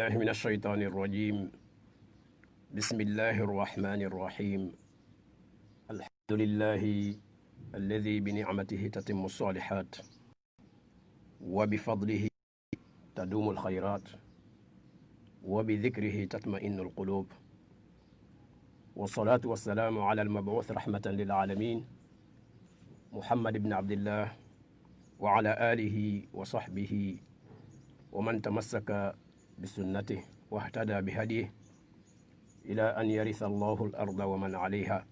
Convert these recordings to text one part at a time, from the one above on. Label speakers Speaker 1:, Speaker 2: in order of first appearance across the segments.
Speaker 1: بالله من الشيطان الرجيم بسم الله الرحمن الرحيم الحمد لله الذي بنعمته تتم الصالحات وبفضله تدوم الخيرات وبذكره تطمئن القلوب والصلاة والسلام على المبعوث رحمة للعالمين محمد بن عبد الله وعلى آله وصحبه ومن تمسك بسنته واهتدى بهديه إلى أن يرث الله الأرض ومن عليها.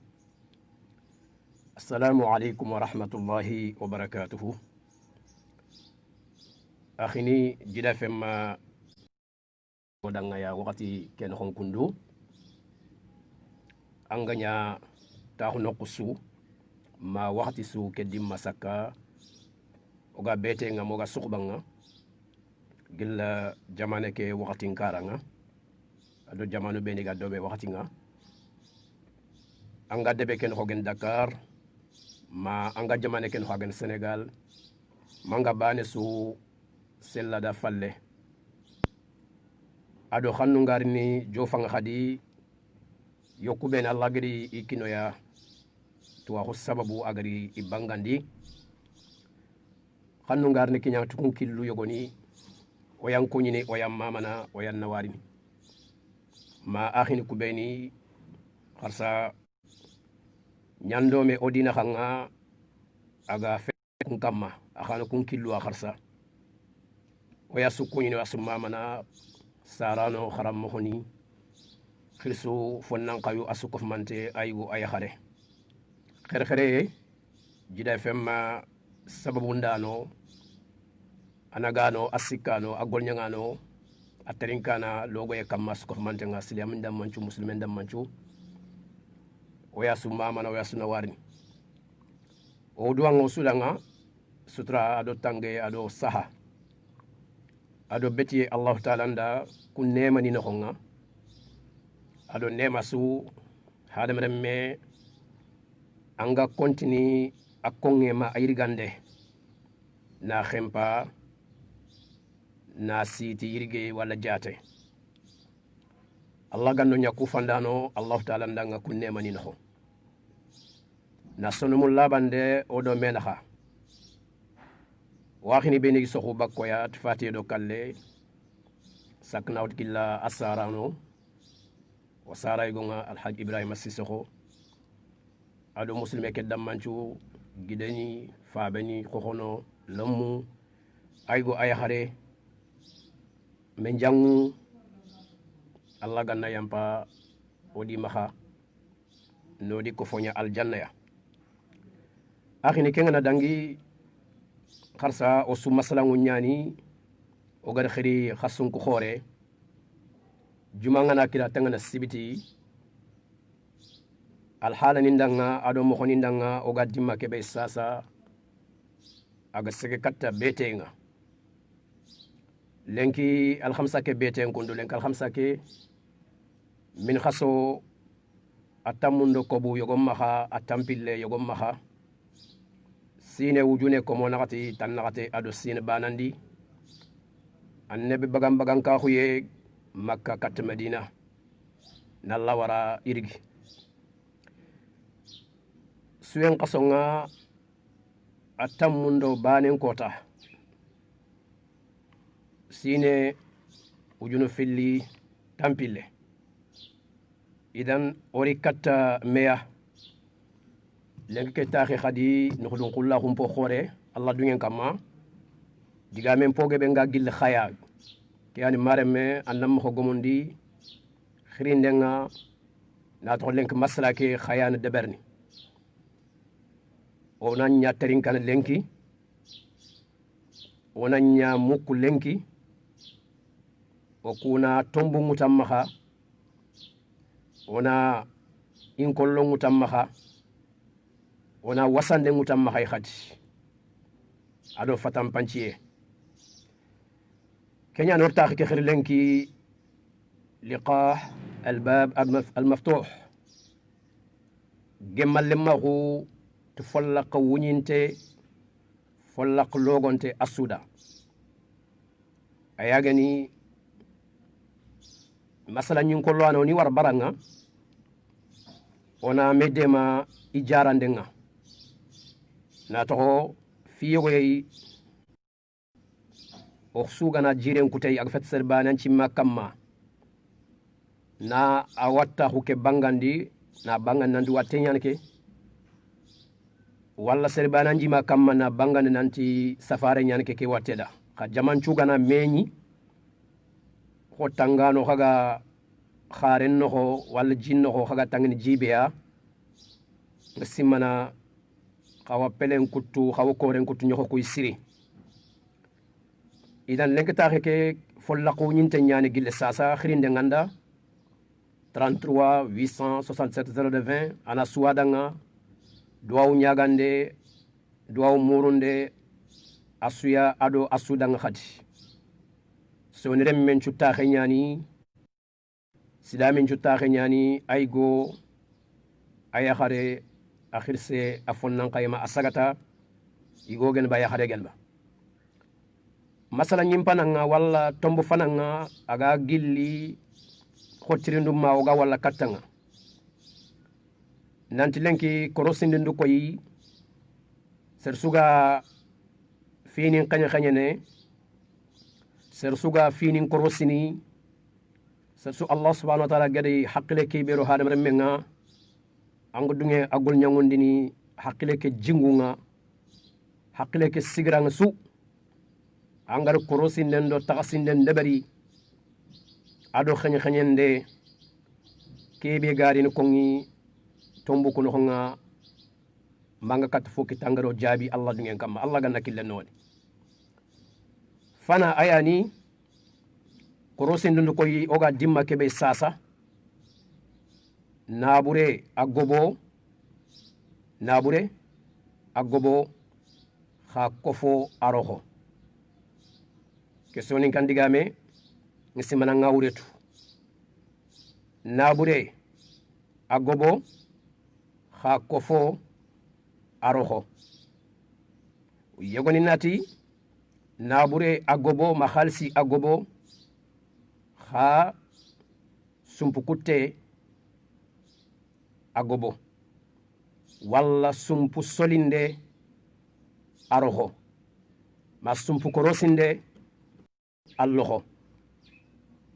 Speaker 1: السلام عليكم ورحمة الله وبركاته. أخيني جدا فيما ودعنا يا وقتي كن هنكندو أنغنيا تاهنا قصو ما وقتي سو كديم مسكا oga bete nga moga sukbanga gilla jamane ke wakati nkaranga ado jamanu beni ga dobe wakati nga anga debe ken hogen Dakar ma anga jamane ken hogen Senegal manga bane su sella da falle ado xannu ngarini jofanga khadi yokku ben Allah gari ikinoya to wa sababu agari ibangandi xannu ngarni kinya tukun killu yogoni oyan kunyini oyan mamana oyan nawarini ma akhini kubeni kharsa nyandome odina khanga aga fe kun kamma akhana kun killu kharsa oya sukunyini wasu mamana sarano kharam mohoni khilsu fonnan qayu asukof mante ayu ay khare khere jida femma sababu ndano anagano asikano agolnyangano atarinkana logo e kammas ko mantenga silam ndam manchu muslimen ndam manchu oya summa mana oya suna warni o duwango sulanga sutra ado tange ado saha ado beti Allah taala nda ku nema ni noxonga ado nema su hadam remme anga continue akonge ma ayirgande na khempa na siti yirge wala jate Allah ganno nyaku fandano Allah taala ndanga kunne mani no na sonumul labande odo menaha waxini beni soxu bakkoya fati do kalle saknawt killa asarano wa saray gonga alhaj Ibrahima Sissoko ado muslime ke dammancu gidani fabeni khokono lamu aygo ayahare men jangu Allah ganna yampa odi maha nodi ko fonya aljanna ya akhini kenga dangi kharsa o su masalangu nyani o gar khiri khasun ko khore juma ngana kila tangana sibiti alhala nindanga ado mo khonindanga o gadima kebe sasa aga sege katta betenga lenki alkhamsa ke beten kundu lenki alkhamsa ke min khaso atamundo kobu yogom maha atampille yogom maha sine wujune ko monakati tanakati ado sine banandi annabi bagam bagam ka khuye makka kat medina nalla wara irigi suyen kasonga atamundo banen kota sine ujunu filli tampille idan ori katta meya lengi ke taxi khadi nukhdun qulla khumpo khore Allah dungen kama diga men poge be nga gil khaya ke ani mareme annam ko gomondi khirindenga na to lenk masla ke khayana deberni onanya terinkan lenki onanya muku lenki okuna tombu mutammaha ona inkollo mutammaha ona wasande mutammaha khadi ado fatam panchiye kenya norta ke khir lenki liqa albab المفتوح gemal lemahu تفلق ونينتي فلق لوغونتي أسودا أياغني masala nyin ko lano ni war baranga ona medema ijarandenga na to fiyo yi o sugana jiren kutay ak fet serbanan ci makamma na awatta huke bangandi na bangan nandu watenyan ke walla serbanan ji makamma na bangandi nanti safare nyan ke wateda ka jaman cugana meñi ko tangano kaga kharen no ko walla jinno ko kaga tangni jibeya simana kawa pelen kuttu kawa koren kuttu nyoko koy siri idan lenk taxe ke follaqu ñinte ñani gille sasa khirinde nganda 33 867 020 ana suwadanga duwaw ñagande duwaw murunde asuya ado asudanga khadi soni rem men cutaxe ñani sidamin cutaxe ñani aygo aya xare akhirse afonnan qayma asagata igogen ba ya xare gelba masala ñimpananga walla tombo fananga aga gilli xotirindum ma oga walla kattanga nanti lenki korosindindu koyi ser suga finin xañe ser suga finin korosini ser su Allah subhanahu wa ta'ala gadi haqqile ke bero hadam remmenga ango dunge agol ñangondini haqqile ke jingunga haqqile ke sigranga su angar korosinden do taxasinden debari ado xañende kebe garini kongi tombu ko noxonga manga kat foki tangaro jaabi Allah dungen kam Allah ganna kille noni fana ayani korosinden koy oga dimma kebe sasa nabure agobo xa kofo aroxo question nin kan digame ngisimana ngawretu nabure agobo xa kofo aroxo yegoni nati nabure agobo ma khalsi agobo xa sumpukutte agobo walla sumpu solinde aroxo ma sumpu korosinde alloxo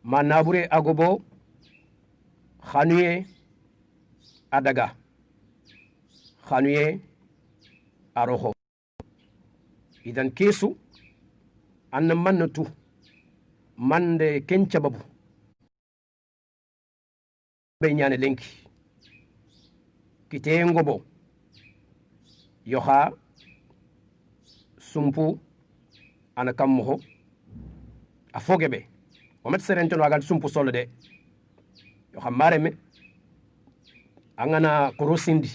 Speaker 1: ma nabure agobo xanuye adaga xanuye aroxo idan kesu anna mannatu mande kenca babu be ñane lenki kite ngobo yoxa sumpu ana kammoxo a fogebe o met serenteno agan sumpu solo de yo xam mareme angana korosindi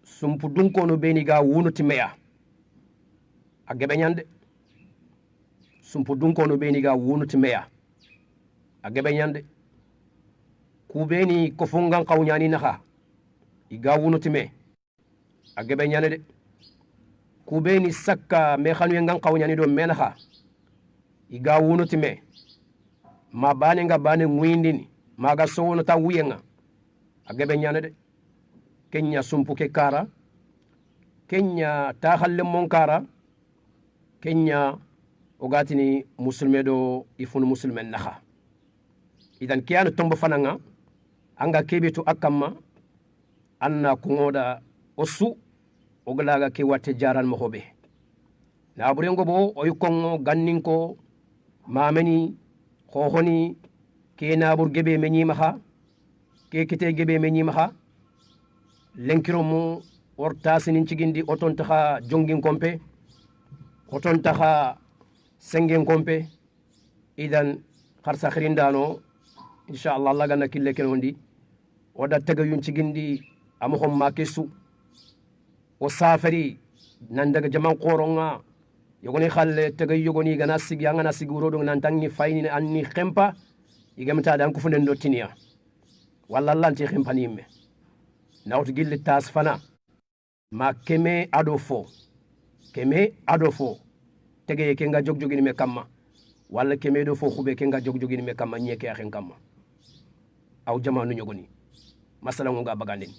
Speaker 1: sumpu dunkono beni ga wunuti meya a gebe ñande sumpu dunkono beni ga wunuti meya a gebe ñande ku beni ko fungan qawñani naxa iga wunuti me a gebe ñane de ku beni sakka me xanu ngan qawñani do menaxa iga wunuti me ma bane nga bane nguindini maga sowono ta wuyenga agebe ñane de kenya sumpu ke kara kenya ta halle mon kara kenya ogatini musulme do ifunu musulmen naxa idan kiyanu tombo fananga anga kebetu akamma anna kungoda osu oglaga ke watte jaran mo hobe na burengo bo oy kongo ganninko mameni khokhoni ke nabur gebe meñi maha ke kite gebe meñi maha lenkiro mu ortasinin cigindi oton taxa jongin kompe oton taxa sengen kompe idan kharsa khirindano inshallah Allah ganna kille kenondi oda taga yun cigindi amuhom makesu o safari nan daga jaman qoronga yogoni khalle tagay yogoni gana sigi angana sigi urodo nan tangi fayni anni khempa igamta dan ko funden do tinia walla lanti khempani me nawto gille tas fana ma keme adofo tege ke nga jogjogini me kamma walla kemeɗo fo xuɓe ke nga jogjogini me kamma ñeke axen kamma aw jamanu ñogoni masala ngo nga baganeni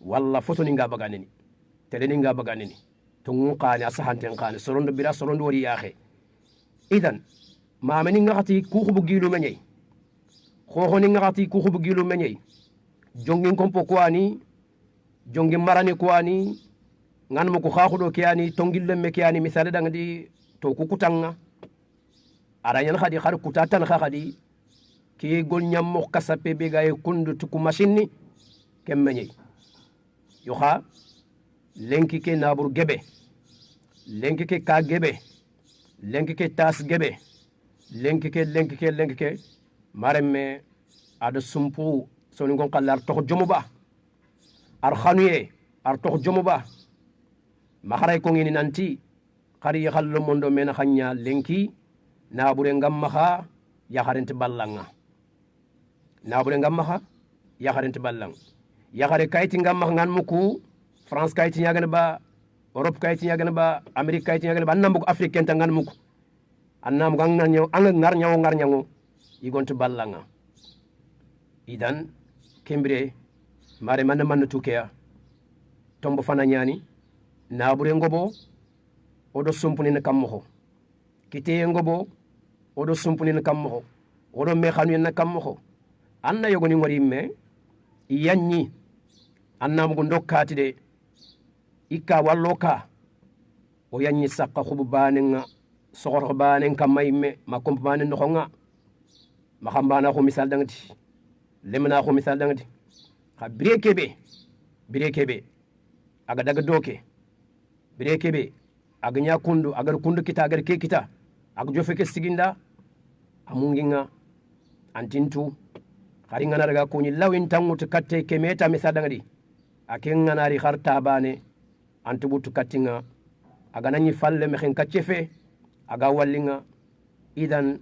Speaker 1: walla fotoni nga baganeni teleni nga baganeni to ngun qani a sahanten qani sorondo bira sorondo wori yaxe idan mameni nga xati ku xubu gilu meñey xoxoni nga xati ku xubu gilu meñey jongin kompo kuani jongin marani kuani ngan mo ko xaxuɗo ke ani tongillemme ke ani misale dangdi to ku kutanga arañan xadi xar kuta tan xa xadi ke gol ñammo kasape be gaye kundu tuku machine ni kem meñey yo xa lenki ke nabur gebe lenki ke ka gebe lenki ke tas gebe lenki ke maremme ada sumpu soni ngon qallar tox jomu ba ar xanuye ar tox jomu ba maxaray ko ngini nanti xari yaxallo mondo mena xanya lenki nabure ngam maxa yaxarenti ballanga nabure ngam maxa yaxarenti ballang yaxare kayti ngam maxa ngan muku France kayti ñagana ba Europe kayti ñagana ba Amerique kayti ñagana ba annam bugo Afrique kenta ngan muku annam go ngar ñawo igonto ballanga idan kembire mare man tukeya tombo fana ñani nabure ngobo odo sumpunina kammoxo kiteye ngobo odo sumpunina kammoxo odo mexanuyena kammoxo anna yogoni ngori me yanñi annamugo dokkati de ikka wallo ka o yanñi sakka xubu banenga soxorxo banen kamma yimme ma kompo bane noxonga maxa mbana xo misal dangati lemna xo misal dangati xa bire kebe aga daga doke bire kebe aga nya kundu agar kundu kita agar ke kita aga jofe ke siginda amunginga antintu khari ngana daga kuni lawin tangutu katte kemeta misal dangadi aken ngana ri kharta bane antubutu kattinga aga nanyi falle mexen kaccefe aga wallinga idan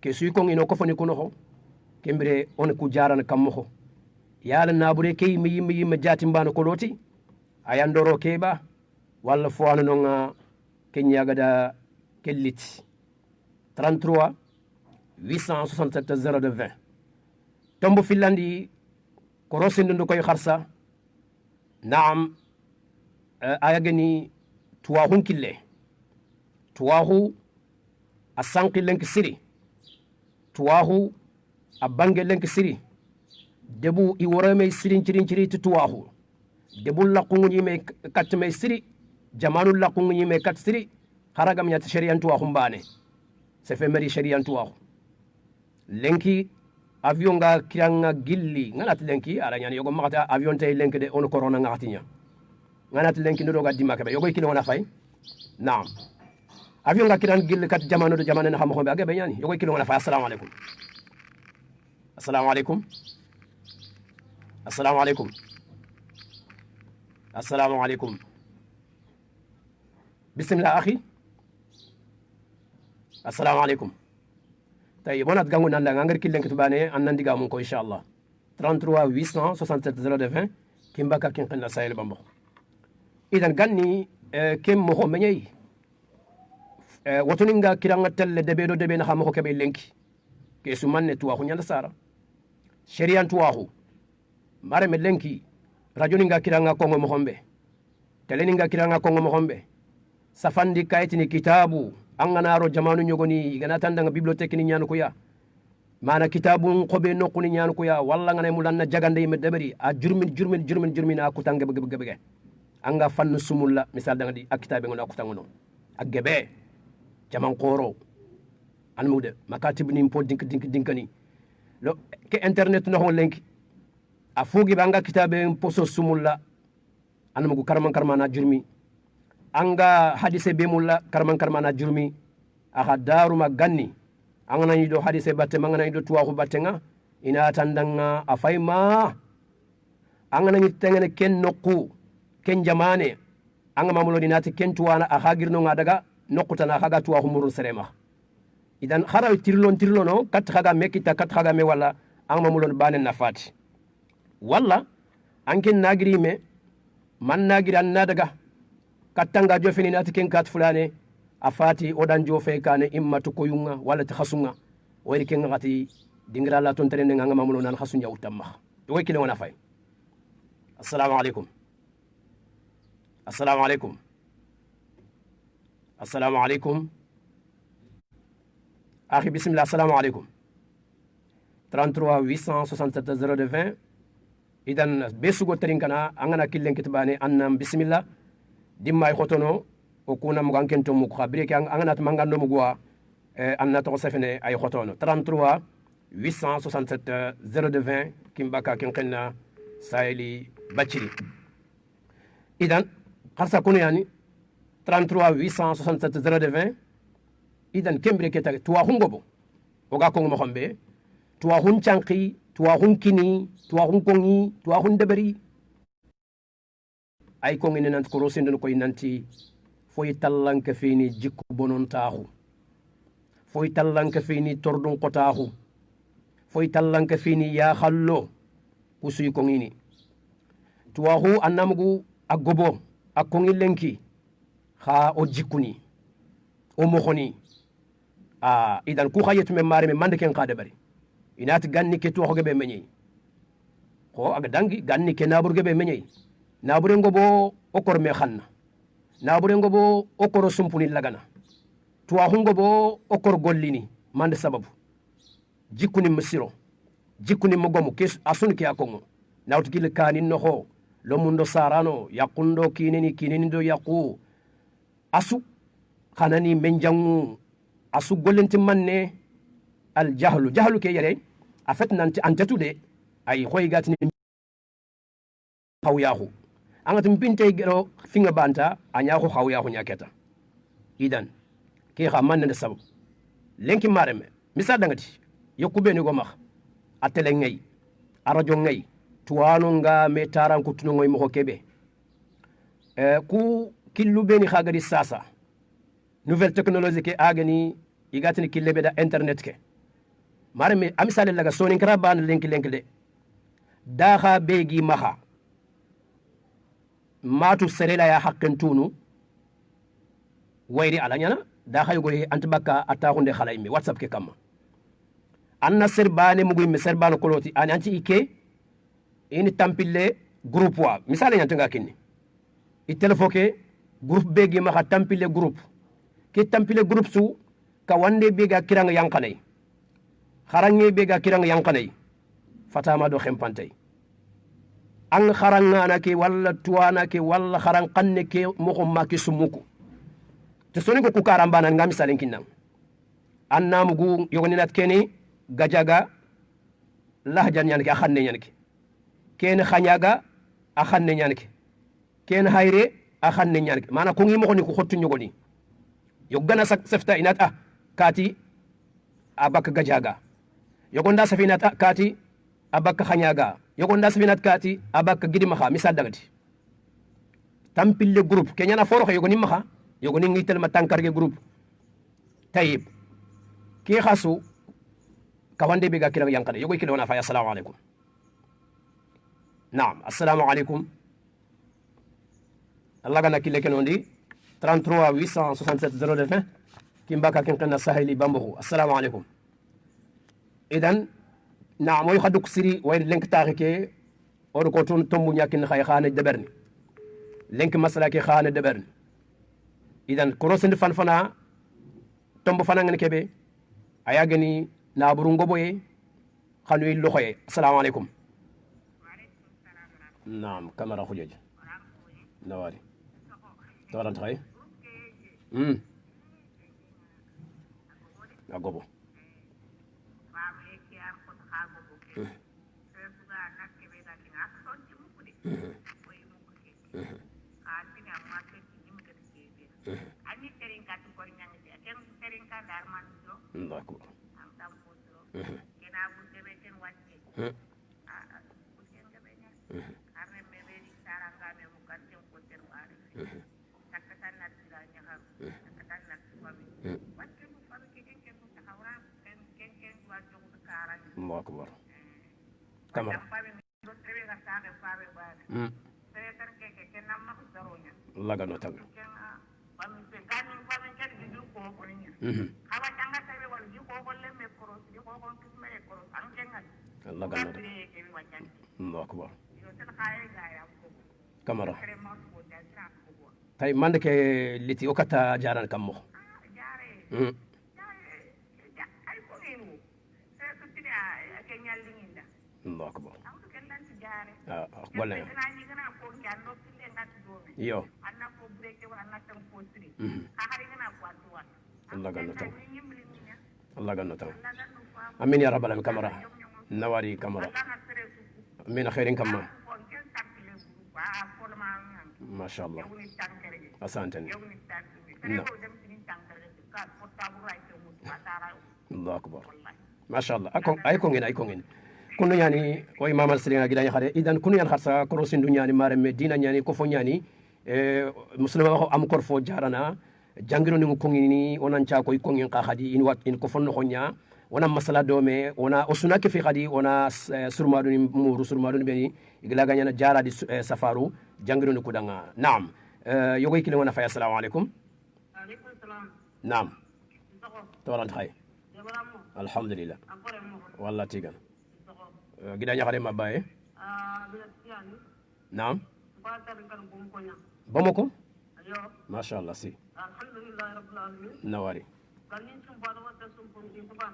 Speaker 1: ke suy ko ino ko foni kuno ho kembire on ku jarana kammo yala nabure ke yimmi jatimbano ko loti ayandoro keba walla fo ana non kenyagada kelliti 33 867 0220 tombo filandi ko rosindu koy kharsa naam ayagani tuwahun kille tuwahu asanqi lenk siri tuwahu abange lenk siri debu iworame sirin cirin tuwahu debu laqungu me kat me siri jamanu laqungu me kat siri haragam nyata shari'an tuwahu mbane se fe mari shari'an tuwahu lenki avion nga kiranga gilli nganat lenki ala nyani yogo makata avion tay lenki de on corona ngatinya nganat lenki ndo ga dimaka be yogo kilo wona fay naam avion nga kiran gilli kat jamanu do jamanu na xam xombe agabe nyani yogo kilo wona fay assalamu alaykum assalamu alaykum bismillah akhi assalamu alaykum tay bonat gangu nan la ngar kilen kitbane an nan diga mun ko inshallah 33 867 0220 kimbaka kin qinna sayel bambo idan ganni kem mo meñey wotuninga kiranga telle debe na xam ko kebe lenki ke su manne tuwa ko nyanda sara shari'an tuwahu mare me lenki radio ninga kiranga kongo mo hombe tele ninga kiranga kongo mo hombe safandi kaytini kitabu anganaro jamanu nyogoni igana tandanga bibliothèque ni nyanu ko ya mana kitabu qobe nokuni nyanu ko ya walla ngane mulanna jagande me debari a jurmin a kutange bege anga fannu sumulla misal danga di akitabe ngona kutangono agebe jaman qoro almude makatib ni mpo dinkani lo ke internet no hon lenki a fugi banga kitabe poso sumulla anmugo karman na jurmi anga hadise be mulla karman na jurmi aha daruma ganni angana yido hadise batte mangana yido tuwa battenga ina tandanga afayma angana ni tengene ken nokku ken jamane anga mamulo dinati ken tuwana aha girno nga daga nokkutana haga tuwa murul serema idan khara tirlono kat khaga mekita kat khaga me wala ang mamulon banen nafati walla anken nagiri me man nagiri an nadaga katanga jofini nati ken kat fulane afati odan jo fe kane imma to koyunga wala ta khasunga wayri ken ngati dingira la ton tene nga mamulo nan khasunya utamma to way kile wona fay assalamu alaikum assalamu alaikum assalamu alaikum akhi bismillah assalamu alaikum 33 867 0220 idan besugo terinkana angana killen kitbane annam bismillah dimma khotono o kuna mo ganken to mo khabire ke angana to mangando mo gwa anna to sefene ay khotono 33 867 0220 kimbaka kinqenna sayli bachiri idan kharsa kunu yani 33 867 0220 idan kembre ke tag tuwa hungobo o ga ko mo xombe tuwa hun chanqi tuwa hun kini tuwa hun kongi tuwa hun debari ay ko ngi nan ko rosinde ko nanti foy tallanka fini jikku bonon taaxu foy tallanka fini tordun qotaaxu foy tallanka fini ya khallo kusuy ko ngini tuwaxu annamugu agobo akongi lenki kha o jikkuni o moxoni idan ku khayet me mare me mande ken qade bari inat ganni ke tuwaxu gebe meñi ko aga dangi ganni ke nabur gebe meñi nabure ngobo okor me khanna nabure ngobo okoro sumpuni lagana tuwaxu ngobo okor gollini mande sababu jikkuni misiro jikkuni mogomu ke asun ke akongo nawt gil kanin noxo lo mundo sarano yaqundo kineni do yaqu asu khanani menjangu asu golenti manne al jahlu ke yere afet nanti antetude ay khoygatini khawyahu angatum pinte gero finga banta anya ko khawyahu nyaketa idan ke khaman ne sabab lenki mareme misa dangati yokube ni go max atele ngay arajo ngay tuwano nga me taran ko tuno ngoy mo kebe ku killu beni khagadi sasa nouvelle technologie ke agani igatini killebe da internet ke mareme amisale laga sonin kara ban lenki de daha begi maha matu serela ya haqqen tunu wayri alanyana daha yugo antibaka ataxunde xalayme whatsapp ke kama anna serbane mugu mi serbane koloti ani anti ike ini tampille groupe wa misale nyantanga kinni i telefo ke groupe begi maha tampille groupe ke tampille groupe su ka wande bega kiranga yankanay kharange bega kiranga yankanay fatama do khempantay ang kharanga nake walla tuwana ke walla kharan qanne ke moko maki sumuku te soni ko kukarambana ngam salen kinnan annamugu yogoninat keni gajaga lahjan yanke akhanne yanke ken khanyaga akhanne yanke ken hayre akhanne yanke mana ko ngi mo ni ko khottu nyogoni yogana sefta inata kati abak gajaga yogonda safinata kati abak khanyaga yogonda safinat kati abak gidima kha misal dagati tampille groupe kenyana foro ko yogoni maha yogoni ngi telma tankarge groupe tayib ki khasu kawande biga kirang yang kade yogoy kilona fa assalamu alaikum naam assalamu alaikum Allah gana kile kenondi 33 867 020 kimbaka kinkana sahili bambo assalamu alaikum idan naam moy khaduk siri way lenk taxike or ko ton tombu nyakin khay khane deberni lenk masala ke khane deberni idan korosende fan fana tombu fana ngene kebe ayagani na burungo boye xanuy loxoye assalamu alaikum naam kamara khujaj nawari tawaran tay agobo d'accord الله أكبر كاميرا الله قال نتابع Allah ganna Allah akbar kamara tay mande ke liti o kata jaran kammo Allah akbar wala yo Allah ganna taw amin ya rabbal alamin kamara nawari kamara min khairin kamma ما شاء الله أسانتني الله أكبر ما شاء الله أيكون كونو يعني وي ماما سرينا غيدا يخاري إذن كونو يعني خاصة كروسين دنيا يعني مارم دينا يعني كوفو يعني مسلمة أم كورفو جارنا جانغيرو نيمو كونيني ونان تشاكو يكونين قاخدي إن وات إن كوفو نخونيا wana masala dome wana osuna ke fi khadi wana surmadu ni muru surmadu ni beni igla ganya jara di safaru jangiru ni kudanga naam yogoy kile wana fa assalamu alaikum
Speaker 2: salam
Speaker 1: naam toran khay alhamdulillah walla tigan gida nya khare mabaye naam bomoko ma sha Allah si
Speaker 2: alhamdulillah rabbil alamin
Speaker 1: nawari
Speaker 2: kalin sum bado wata sum pum di ban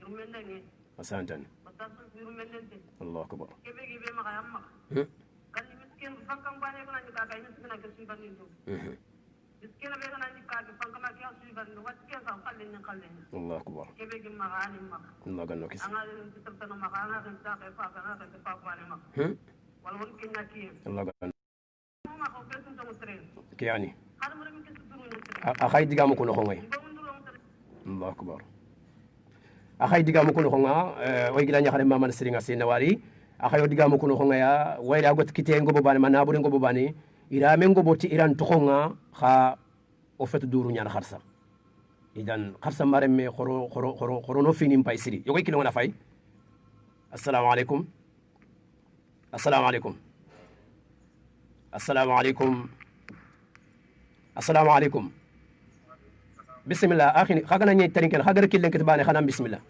Speaker 2: yurmendenge
Speaker 1: asantani
Speaker 2: batasu yurmendente
Speaker 1: Allah akbar
Speaker 2: kebe gibe maka yamma kalin miskin fakam bane kana ni kaka ina sina ke suban ni do miskin be kana ni kaka fakam ma ke suban ni wat ke sa kalin ni kalin
Speaker 1: Allah akbar
Speaker 2: kebe gibe maka ani maka
Speaker 1: Allah ganno kis
Speaker 2: anga ni tetap maka anga kan ta ke fa kana ke fa bane maka wal won kinna ki
Speaker 1: Allah ganno
Speaker 2: ma ko ke sun to mutren
Speaker 1: kiyani
Speaker 2: har mo mi ke sunu ni
Speaker 1: akhay digamu ko no ngoy Allah akbar akhay digamu ko no nga way gila nya xare mama seringa senawari akhayo digamu ko no nga ya way la got kite ngobo bani manabure ngobo bani ira men ngobo ti iran to nga kha o fet duru nyaan kharsa idan kharsa mare me khoro no finim pay siri yogoy kilo na fay assalamu alaikum assalamu alaikum assalamu alaikum assalamu alaikum بسم الله أخي خاغنا ني ترينكن خاغر كيلن كتباني خنام بسم الله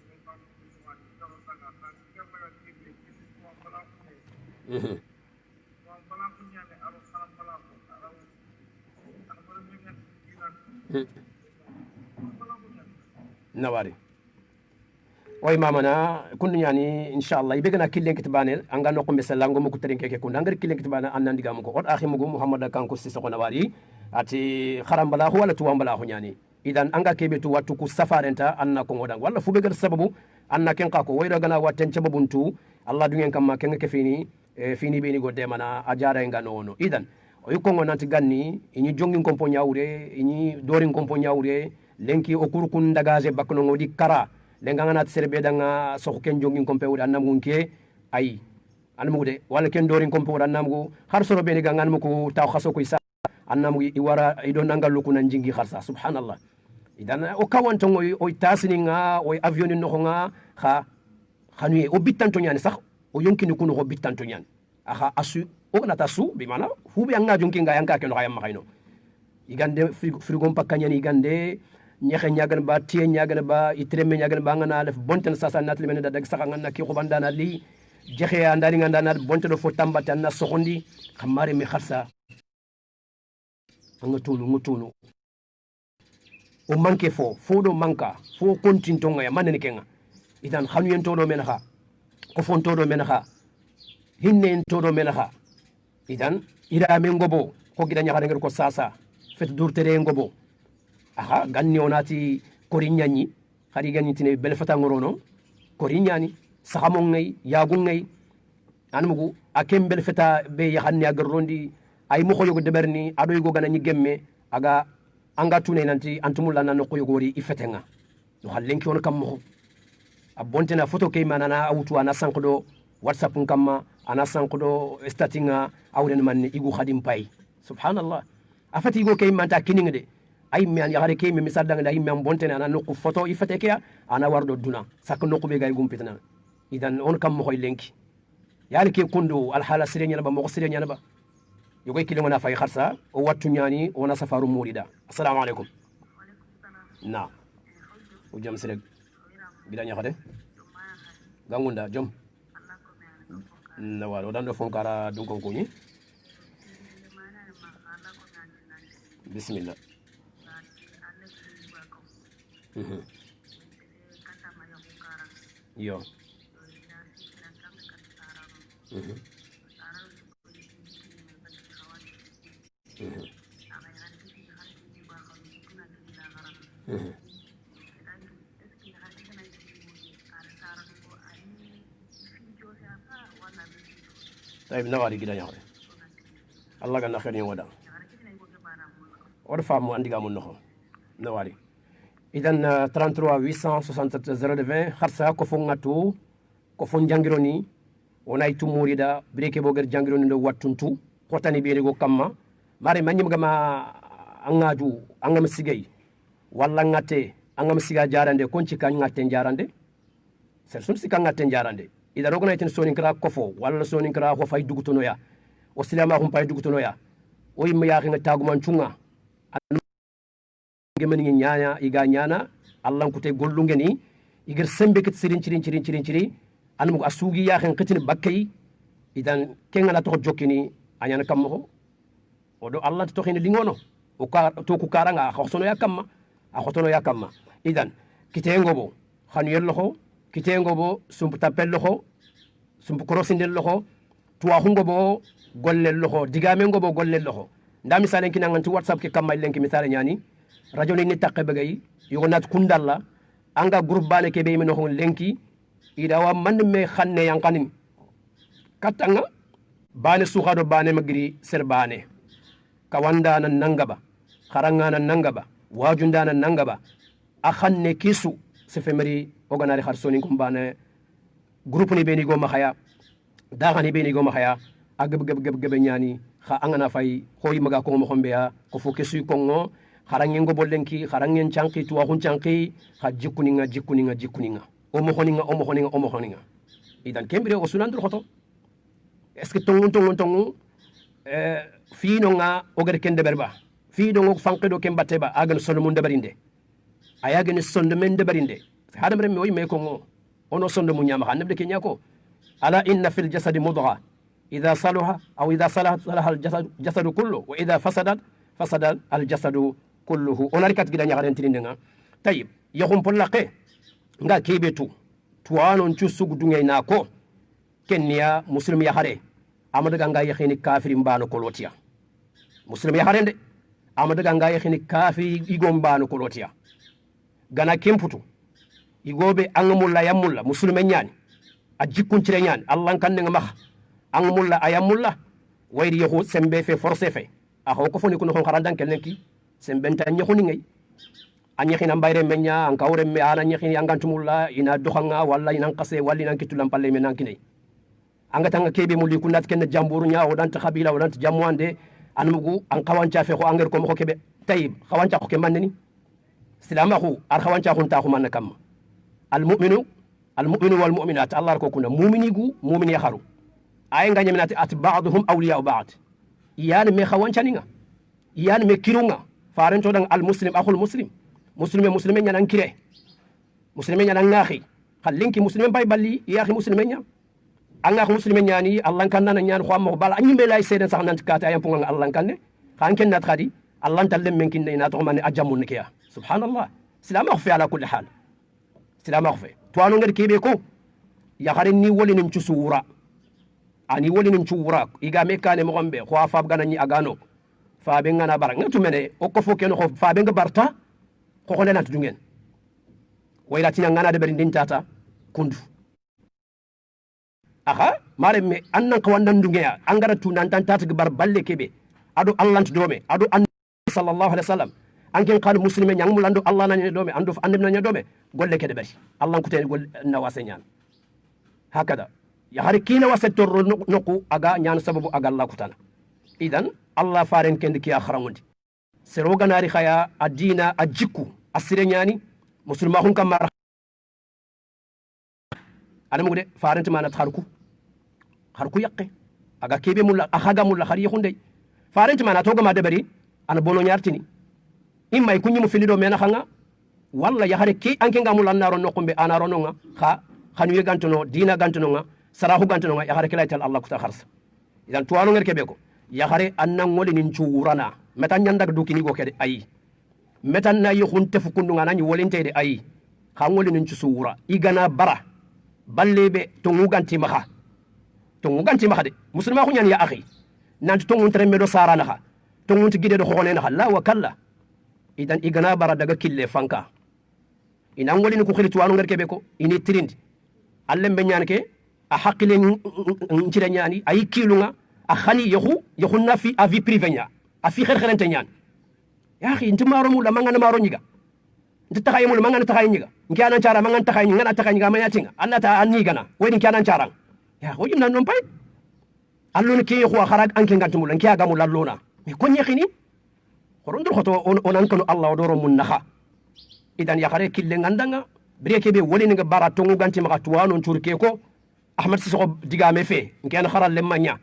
Speaker 1: نواري وي مامنا كن يعني ان شاء الله يبغنا كيلن كتباني انغا نوكم بسلا ngom ko trinke ke kun angar kilen kitbana annan digam ko od akhi mugo muhammad kanko sisi ko nawari ati kharambala wala tuwambala ho nyani idan anga kebe tu watu ku safarenta anna ko ngodan walla fu begal sababu anna ken qako waydo gana watten cababuntu allah dungen kam ma ken ke fini fini beni go de mana ajara nga nono idan o yuko ngonanti ganni ini jongin kompo nyawre ini dorin kompo nyawre lenki o kurkun dagaje bakno ngodi kara lenga ngana serbe danga so ken jongin kompo wudi annam gunke ay anmude walla ken dorin kompo wudi annamgu har soro beni gangan muko taw khaso ko isa annam iwara ido nangal lukuna jingi kharsa subhanallah idan o kawanto o tasninga o avion no nga kha khanu o bitanto nyani sax o yonkini kuno ko bitanto nyani aha asu o nata su bi mana fu bi anga jonki nga yanka ke no hayam khayno igande frigo pakanya ni igande nyaxe nyagan ba tie nyagan ba itreme nyagan ba ngana def bonten sasa natli men da dag saxa ngana ki ko bandana li jexe andani ngana bonten fo tambata na soxondi khamare mi kharsa ngutunu o manke fo do manka fo kontinto nga ya manene kenga idan khanu yen to do menaha ko fon to do menaha hinne to do menaha idan ira men ngobo ko gida nya ngir ko sasa fet durtere ngobo aha ganni onati korinyani khari ganni tine bel fata ngorono korinyani saxamo ngay yagu ngay anmugo akem bel fata be yahanni agarrondi ay mo xoyogo deberni ado yugo gana ñi gemme aga anga tune nanti antumulla nan ko yogori ifetenga no hallenki on kam mo a bontena photo kay manana awtu ana sankodo whatsapp kamma ana sankodo statinga awren man igu khadim pay subhanallah afati go kay manta kininga de ay mi an yahare kay mi misadanga da mi am bontena ana no photo ifeteke ana wardo duna sak no ko be gay gumpitna idan on kam mo koy lenki yali ke kundu al hala sirenya ba mo sirenya ba yogoy kile ngona fay kharsa o wattu nyani wona safaru murida assalamu alaikum na o jam sirek gida nyaxade gangunda jom na waro dan do fonkara dun kon kuni bismillah yo طيب نواري كده يا اخي الله كان خير يوم ودا ورفع مو عندي قامون نخو نواري اذا 33 867 020 خرسا كو فونغاتو كو فون جانغيروني وناي تموريدا بريكي بوغر جانغيروني دو واتونتو خوتاني بيري go kamma mari manyim gama angaju angam sigay walla ngate angam siga jarande konci kan ngate jarande ser sun sika ngate jarande ida rogona tin sonin kra kofo walla sonin kra ho fay dugutono ya o silama hum fay dugutono ya o yim ya nga taguman cunga ngemani nyaanya iga nyaana allah ko te gollungeni igir sembe ket cirin anmu asugi ya xen qitin bakkay idan kenga na to jokini anyana kammo odo allah to xini lingono o ka to ku karanga xosono ya kamma a xotono ya kamma idan kitengo bo xanu yello kitengo bo sumpu tapel loxo sumpu korosindel loxo tuwa hungo bo gollel loxo digamengo bo gollel loxo nda misalen kinanganti whatsapp ke kamma lenki misale nyani radio ni takke begay yogonat kundalla anga groupe bane ke be mi no lenki ida wa man me xanne yankanin katanga bane suxado bane magri ser bane kawanda nan nangaba kharanga nan nangaba wajunda nan nangaba a xanne kisu se femeri oganari xar soni kum bane groupe ni beni go maxaya da xani beni go maxaya a geb nyani xa angana fay xoyi maga ko mo xombeya ko fo kesu kongo xarangen go bollenki xarangen chanki tuwa hun chanki xa jikuninga o mo xoninga idan kembire o sunandur xoto est ce que tongu fi no nga o gar ken deberba fi do ngo fanqido ken bateba agan sonu mun deberinde ayagen sonde men deberinde hadam rem oy me ko ngo ono sonde mun nyama xanne de kenya ko ala inna fil jasad mudgha idha salaha aw idha salaha al jasad kullu wa idha fasada al jasad kulluhu onarikat gida nyaaren tininga tayib yaxum pollaqe nga kebetu tuwanon cusugu dungay na ko kenya muslim yaxare amadaga nga yaxini kafiri mbano kolotia muslim yaxare de amadaga nga yaxini kafiri igom mbano kolotia gana kemputu igobe angamulla yamulla muslimen nyani ajikun cire nyani allah kan nga max angamulla ayamulla wayri yaxu sembe fe forcé fe axo ko foni ko no xarandan kelenki sembenta ñaxuni ngay a ñaxina mbayre meña an kawre me ana ñaxini angantumulla ina doxanga walla ina qase walla ina kitulam palle me nankine anga tanga kebe mu likunat ken jamburu nya o dant khabila o dant jamwande an mugu an kawancha fe ko anger ko mo kebe tayib kawancha ko ke manni silamahu ar kawancha ko ta ko man kam al mu'minu wal mu'minat allah ko kuna mu'minigu mu'min yakharu ay nga nyaminati at ba'dhum awliya ba'd iyani me kawancha ninga iyani me kirunga faran to dan al muslim akhul muslimen nyanan kire muslimen nyanan ngaxi khalinki muslimen bay balli yaxi muslimen nya anga muslimen nyani allah kan nan nyan ko am bala anyi me lay seden sax nan kata ayam punga allah kan ne kan ken nat khadi allah tallem men kin na to man ajamun kiya subhanallah silama fi ala kulli hal silama fi to anu ngir kebe ko ya xare ni woli nim ci suura ani woli nim ci wura iga me kane mo gombe ko afab ganani agano fa be ngana bara ngatu mene o ko fo ken ko fa be ngabarta ko ko lenat dungen wayla tina ngana de berin din tata kundu aha mare me annan ko wandan dunge angara tu nan tan tata bar balle kebe adu allah dome adu an sallallahu alaihi wasallam anken qal muslime nyang mulando allah nan dome andu andem nan dome golle kede bari allah ko ten gol na wasenyan hakada ya har kina wasetor noku aga nyan sababu aga allah kutana idan allah faren kendi ki akhramundi sero ganari khaya adina ajiku asire nyani muslima hun kamar ana mugude farenti manat harku yakke aga kebe mulla akhaga mulla khari khunde farenti manat to gama debari ana bono nyartini imma kunyi mu filido mena khanga walla yahare ke anke ngamul annaro nokumbe anaro nonga khanu ye gantono dina gantono nga sarahu gantono nga yahare kala tal Allah kuta kharsa idan tuwano ngere kebe ko yahare annan woli nin cuurana meta nyandak dukini go kede ayi meta na yi hunte fukundu nga nani wolinte de ayi khan woli nin cuura igana bara ballebe to nguganti maha de muslima ko nyani ya akhi nanti to ngun tremedo sarana kha to ngun gide do khone na la wa kalla idan igana bara daga kille fanka ina ngoli ni ko khili tuwanu ngar kebe ko ini trindi allem be nyanke a hakile ngire nyani ay kilunga a khani yahu fi a vie privée nya a fi kher nyan ya akhi inti maro mu la mangana maro nyiga inti takay mu la mangana takay nyiga ngiana cara mangana takay nyiga na takay nyiga manya tinga annata anniga na wedi ngiana cara ya ko yimna non pay allon ki ko kharag anke ngantumul ngiya gamul allona mi ko nyekini horondur khoto onan kono Allah doro mun naha idan ya khare kille ngandanga breke be woni nga bara tongu ganti maka tuwano churke ko Ahmad Sissoko digame fe ngiana kharal le manya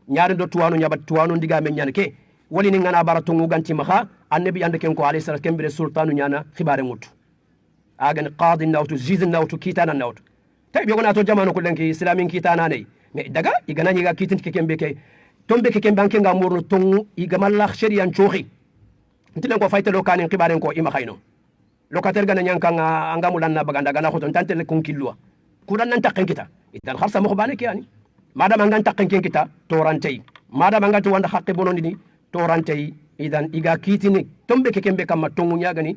Speaker 1: nyaare do tuwano nyabat tuwano digame nyane ke woni ni ngana bara tongu ganti maka annabi ande ken ko alayhi salatu kembere sultanu nyana khibare mutu agan qadi nawtu jiz nawtu kitana nawtu tay be gona to jamano ko lenki islamin kitana ne me daga igana nyiga kitin ke kembe ke tombe ke kembe anke ngamurno tongu igamalla shari'an choxi ntilen ko faytelo kanin khibaren ko ima khayno lokatel gana nyankanga angamulan na baganda gana khoton tantel kun kilwa kudan nan takken kita idan kharsa mo bane kiyani madam angan takken kita torantei madam angan to wanda haqqe bonondi ni torantei idan iga kitini tombe ke kembe kam tongu nyagani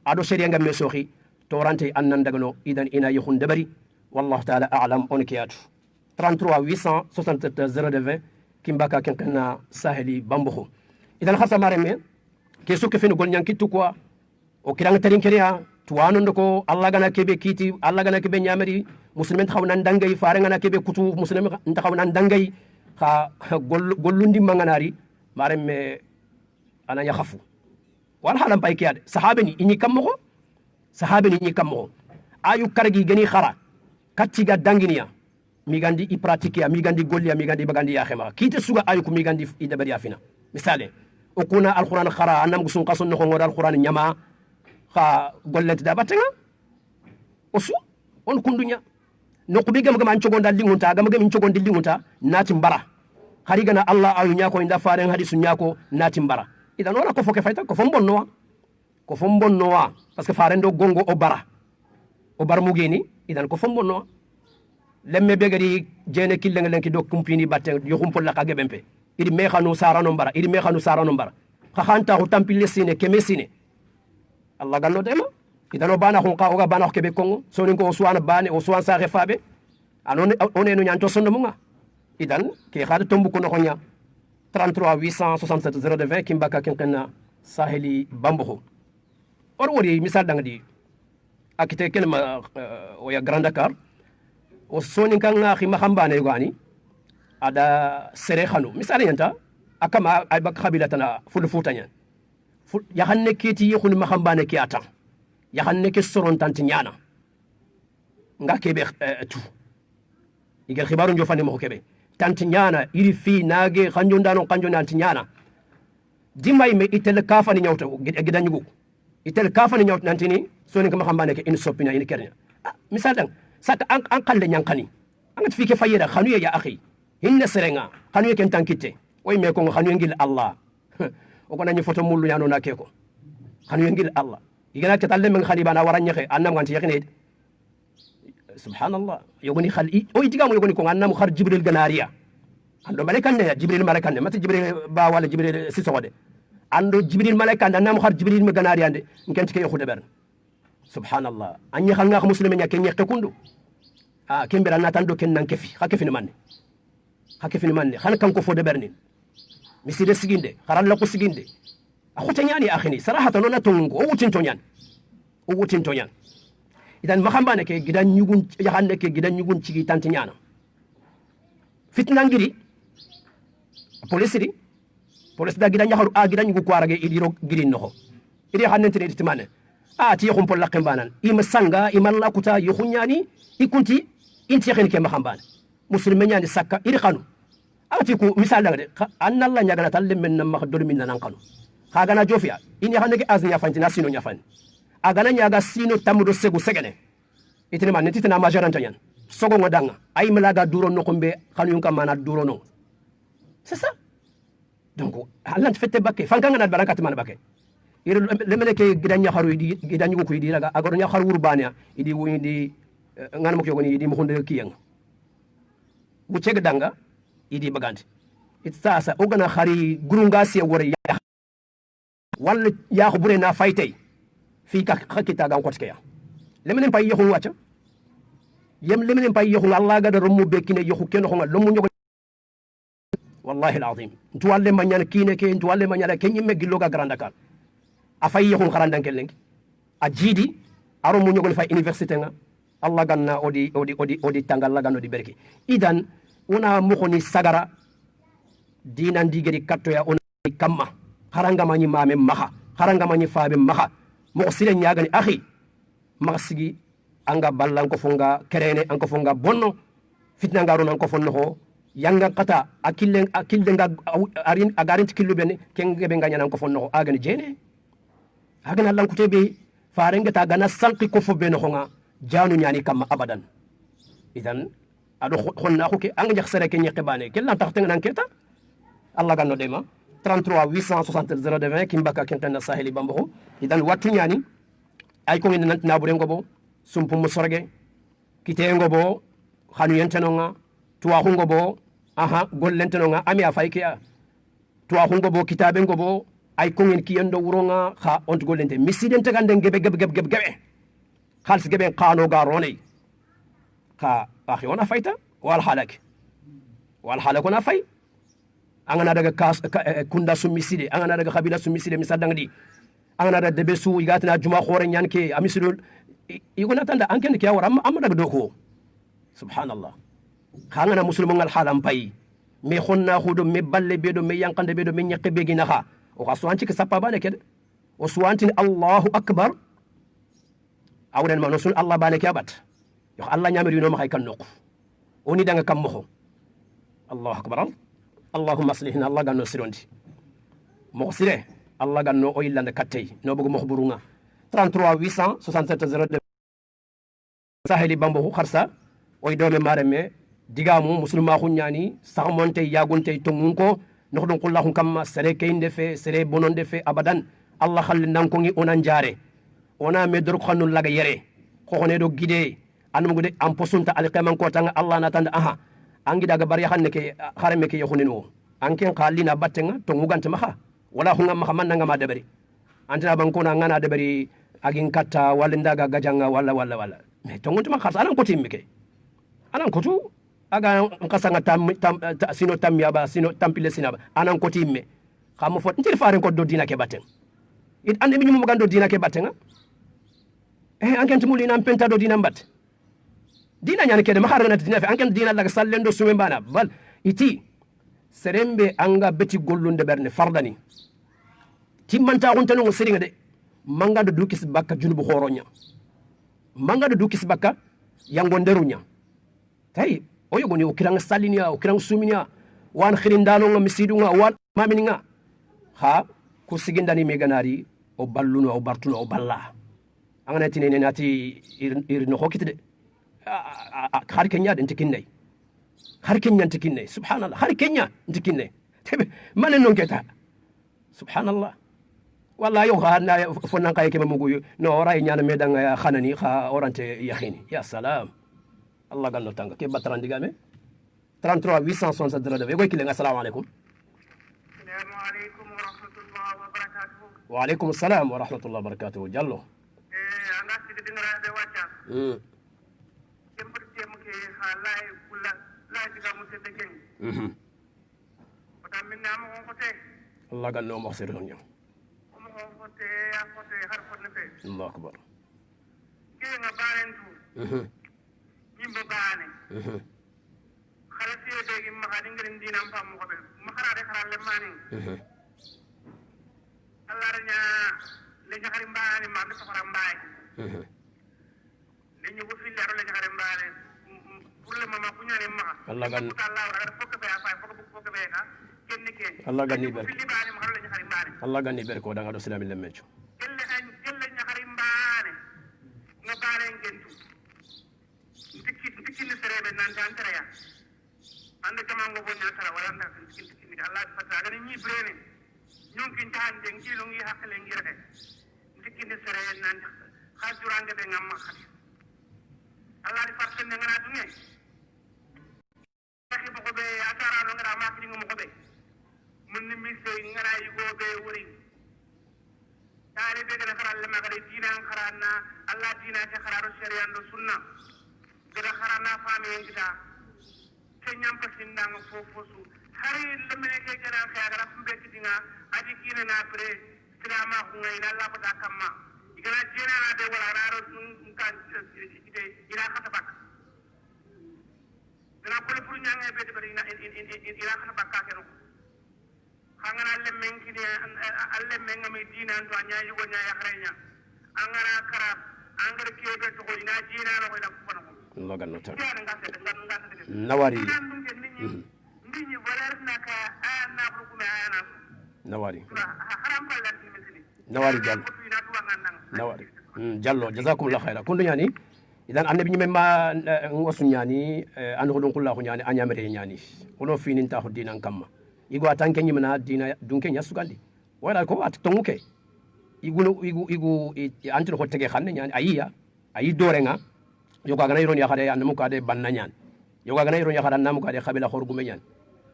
Speaker 1: ado sharia ngam mesoxi torantei annan dagano idan ina yukhun dabari wallahu ta'ala a'lam on kiyatu 33 867 020 kimbaka kenkena saheli bambuxu idan kharsa mareme ke sukke fini gol nyankitu quoi o kirang tarin kiriya tuwano ndoko Allah gana kebe kiti Allah gana kebe nyamari muslimin khawnan dangay fare gana kebe kutu muslimin khawnan dangay kha gollundi manganari maremme ana ya khafu wal halam pay kiyade sahabeni inyi kammo ayu kargi gani khara katiga danginiya migandi i pratikiya migandi golliya migandi bagandi ya khema kiti suga ayu ku migandi idabari afina misale o kuna alquran khara anam gusun qasun no ngol alquran nyama kha gollet da batenga osu on kundunya no ko bigam gam an cogonda lingunta gam gam cogondi lingunta nati mbara hari gana Allah ayu nyako inda faren hadisu nyako nati mbara idan wala ko foke fayta ko fombonnowa parce que faren do gongo o bara mugeni idan ko fombonnowa lemme begari jene killenga lenki do kumpini batte yo humpolla ka gebempe idi mekhanu sarano mbara kha khanta ho tampille sine kemesine Allah gallo dema idano bana khon ka oga bana kebe kongo soni ko suwana bane o suwan sa refabe anon onenu nyanto sonno munga idan ke khada tombu ko no 33 867 020 kimbaka kenkena saheli bambuho or wori misal dangdi akite kelma o ya Grand Dakar o soni kan akhi mahambane gani ada sere khanu misal yanta akama ay bak khabilatana fulu futanya ya hanne keti yekun mahambane ki atan ya hanne ke soron tanti nyana nga kebe tu igal khibaru njofani mo kebe tanti nyana iri fi nage kanjo ndano kanjo nanti nyana dimay me itel kafani nyawta gidanyugo itel kafani nyawta nantini soni ko mahambane ke in sopina in kernya misal dang sata an kalle nyankani an fi ke fayira khanu ya akhi hinna serenga khanu ken tankite way me ko khanu ngil Allah o ko nani photo mullu nyano na keko khanu ngil Allah igana ke talle men khalibana waranya ke annam ganti yakine subhanallah yogoni khali o itiga mo yogoni ko annam khar jibril ganariya ando malakan ne jibril malakan ne mata jibril ba wala jibril sisode ando jibril malakan annam khar jibril me ganariya ande ngenti ke yakhude ber subhanallah anyi khanga muslimin ya kenye kundu kembera na tando ken nan kefi ha kefi ni manne khana kan ko fode berni miside siginde kharal la ko siginde akhuta nyani akhini sarahatan lona tongo o wutin tonyan idan mahambane ke gidan nyugun ya hande ke gidan nyugun cigi tanti nyana fitna ngiri police da gidan yaharu gidan nyugu kwarage idiro girin noho idi hanne tene timane ti yakhum pol lakem banan ima sanga ima lakuta yakhunyani ikunti inti yakhini ke mahambane muslimen nyani sakka idi khanu ati ku misal dangde annalla nyagana talle men nam ma do min nan kanu khagana jofia ini hande ke aznya fanti nasino nyafani agana nyaga sino tamudo segu segene itene man titana majaranta nyan sogo ngodanga ay malaga duro no kombe khanyun ka mana duro no c'est ça donc Allah fete bakke fankanga na barakat man bakke ir lemene ke gidanya kharu idi gidanyu ko idi raga agoro nya kharu urbania idi windi ngana mo ko ngoni idi mo hunde kiyang bu cege danga idi bagandi it sasa ogana khari gurunga se wore ya walla ya ko bure na faytay fi ka khakita ga ko tkeya lemenen pay yoxu wacca lemenen pay yoxu Allah ga do mo bekine yoxu ken xonga lo mu ñogo wallahi alazim ntu walle ma ñana kine ke ntu walle ma ñana ke ñimme gillo ga Grand Dakar a fay yoxu xarandan kel lengi a jidi aro mu ñogo fay université nga Allah ganna odi tangal la ganno di berki idan una mukhoni sagara dinan digeri katto ya ona kamma haranga mani mame maha haranga mani faabe maha mo sile nyagani akhi maksigi anga ballan ko fonga kerene anko fonga bonno fitna ngaro nan ko fonno ho yanga kata akille nga arin agarin tikillu ben kenge be nganya nan ko fonno ho agani jene agana lan kutebe farenga ta gana salqi ko fo ben ho nga janu nyani kam abadan idan ado khonna ko ke anga jax sere ke ñeqe bané ke lan tax te nan keta Allah ganno dema 33 860 020 kimbaka kentana saheli bambo idan watu nyani ay ko ngene na bu rengo bo sumpu mu sorge kite ngo bo khanu yenteno nga tuwa hungo bo aha gollenteno nga ami afay ke tuwa hungo bo kitabe ngo bo ay ko ngene kiyendo wuronga kha ont gollente misiden tegande gebe خالص جبين قانو قاروني أخي وانا فايتا والحالك وانا فاي أنا دعك كوندا سميسيدي أنا دعك خبيلا سميسيدي مسادنا دي أنا دعك دبسو يغاتنا جمع خورين يانكي أميسلول يقولنا تاندا أنكن كيا ورا أما دعك دوكو سبحان الله خانا مسلمون الحالم باي مي خنا خودو مي بالي بيدو مي يانكن بيدو مي نيقي بيجينا خا وخاصوانتي كسبا بانا كده وسوانتي الله أكبر awren ma no sun Allah bane kiabat yo Allah nyamiri no ma kay kan noko oni danga kam mo Allahu akbar Allahumma aslihna Allah ganno sirondi mo sire Allah ganno o yillande kattey no bugo mo burunga 33 867 02 saheli bambo kharsa o doomi mareme digamu muslima khunyani saxmonte yagunte to munko no don kullahu kam sere kayinde fe sere bononde fe abadan Allah khalli nan ko ngi onan jare ona me dor khanu laga yere ko ne do gide anum gude am posunta alqaman ko tanga Allah na tanda aha angi daga bari xanne ke xarame ke yoxunino anken khalina battenga to mugante maha wala hunga maha man nga ma debari antana ban ko na ngana debari agin katta wala ndaga gajanga wala me to ngonti ma kharsa anan ko timmike anan ko tu aga nkasanga sino tamya ba sino tampile sinaba anan ko timme xam fo ntir faare ko do dina ke batten it ande mi ñu mo gando dina ke battenga anken tumuli nan penta do dina mbat dina nyane kede maharana dina fe anken dina laga sallendo sume bana bal iti serembe anga beti gollunde berne fardani timmanta on tanu seringa de manga do dukis bakka junubu khoronya manga do dukis bakka yango nderunya tay o yogoni o kiranga salinia o kiranga suminia wan khirindano nga misidunga wan mamininga ha ko sigindani meganari o balluno o bartuno o balla angana tinene nati ir no hokitde har kenya den tikinne har kenya tikinne subhanallah har kenya tikinne tebe manen non keta subhanallah wallahi yo khana fonan kay ke mamugo no ora nyana medanga ya khanani kha orante yakhini ya salam Allah ganno tanga ke batran digame 33 860 go kilenga assalamu alaikum wa alaikum assalam wa rahmatullahi wa barakatuh jallo Allah ganno mo xere non ñam Allah akbar
Speaker 2: ke nga barentu yimbe baane khalasi de gi ma xadi ngeen dina am fam ko be ma xara de xara le mani Allah ranya le xari mbaani ma dafa xara mbaay le ñu ko fi leero le xari mbaane pour le moment ku ñane ma
Speaker 1: Allah gan
Speaker 2: Allah ra fokk be afay fokk be ka kenn ke
Speaker 1: Allah ganni ber
Speaker 2: fi libaani ma xara le xari mbaani
Speaker 1: Allah ganni ber ko da nga do silami lemmecho
Speaker 2: elle ñaxari mbaane anta antara ya anda jamango bonya tara wala anda kinti Allah fata gani ni brene ñun kin tan den ki lu ngi hakale ngir de ndikinde sere nan khajuranga be ngam khati Allah di fata ne ngana dunge akhi ko be atara no ngara ma ki ngum ko be mun ni mi sey ngara yi go be wuri tare be gana khara le magare dina kharana Allah dina ta khararo sharia ndo sunna gana kharana fami ngita kenyam pasindang fofosu hari lemene ke gana khagara fumbe kidinga adi kina na pre krama hunga ina Allah pada kamma igana jena na de wala raro kan ide ila khata bak gana ko puru nyanga be de bari ila khata bak ka kero khangana lemen kini alle menga me dina ndo anya yugo nya ya khrenya angara kara angara ke be to ina jina na ko ina ko
Speaker 1: logan nota nawari nawari jall nawari jallo jazakumullahu khaira kundu nyani idan annabi nyime ma ngosu nyani an hodon kullahu nyani anyamere nyani kono finin ta hodinan kamma igo atanke nyimna dina dunke nyasugandi wala ko at tonguke igu antir hottege xanne nyani ayi dorenga yoga gana iron yakhare an muka de bannanyan yoga gana iron yakhare an muka de khabila khorgume nyan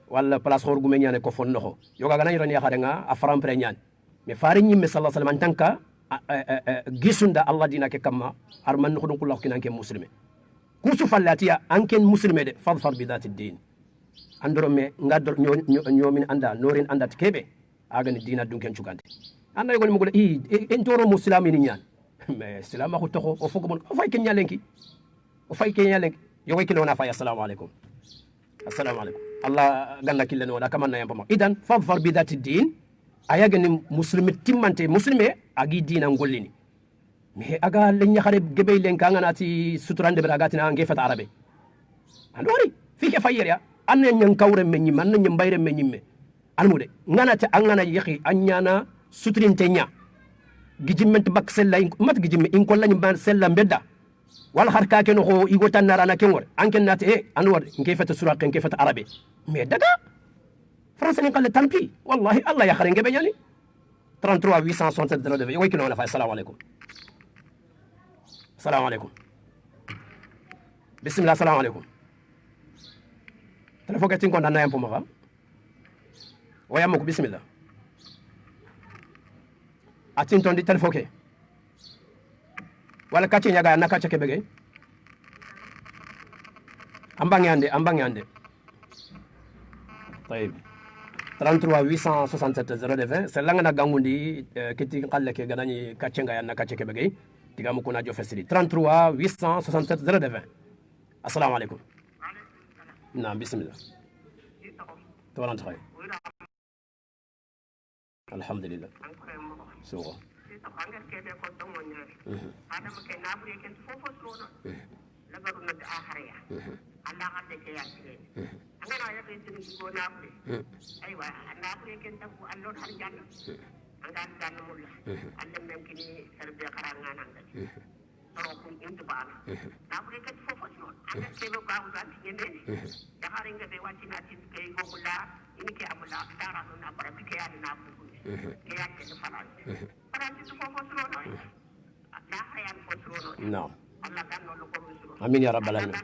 Speaker 1: wala place khorgume nyan ko fonno yoga gana iron yakhare nga afram pre nyan me fari nyimme sallallahu alaihi wasallam tanka gisunda Allah dina ke kamma arman khudun kullahu kinanke muslime kusu fallatiya anken muslime de fadfar bi dati din andoro me ngador nyomin anda norin anda kebe agani dina dunken cugande anda yogoni mugula en toro muslimini nyan me salama ko toko o fogo mon o fay ken nyalenki o fay ken nyalenki yogoy kilo na fay assalamu alaikum Allah ganna killen wona kamanna yamba idan fadfar bi dati din ayagani muslimi timmante muslime agi dina ngollini me aga lenya khare gebe len kanganati suturande beragatina ngefata arabe andori fike fayya anne nyan kawre men nyim anne nyam bayre men nyimme almude nganata angana yakhi anyana suturin tenya gijimment bak sella mat gijimme in ko lañ ban sella bedda wal harka ken ko igo tanara na kenwor anken nati anwar ngefata suraq ngefata arabe me daga français ni qal tampi wallahi allah ya khare ngebe yani 33 867 yoy kino na fa assalamu alaikum bismillah assalamu alaikum telefon ketin ko nana yampo maka wayamko bismillah atin tondi telefon ke wala kachi nyaga na kacha kebege ambangande طيب 33 867 020 selanga na gangundi kiti qalle ke ganani kachenga ya na kache kebege digamu kuna jo fesiri 33 867 020 assalamu alaikum نعم بسم الله تولى انت خير الحمد لله سوغا
Speaker 2: Rokun into bana. Nabre ket fofosnon. Ane sebe ka usan yende. Yakare ngebe wachina tin ke gogula ini ke amula tara no na para ke ya na buku. Ke ya ke falan. Para itu fofosnon. Na hayan fofosnon.
Speaker 1: No.
Speaker 2: Allah kan no ko musulo.
Speaker 1: Amin ya rabbal alamin.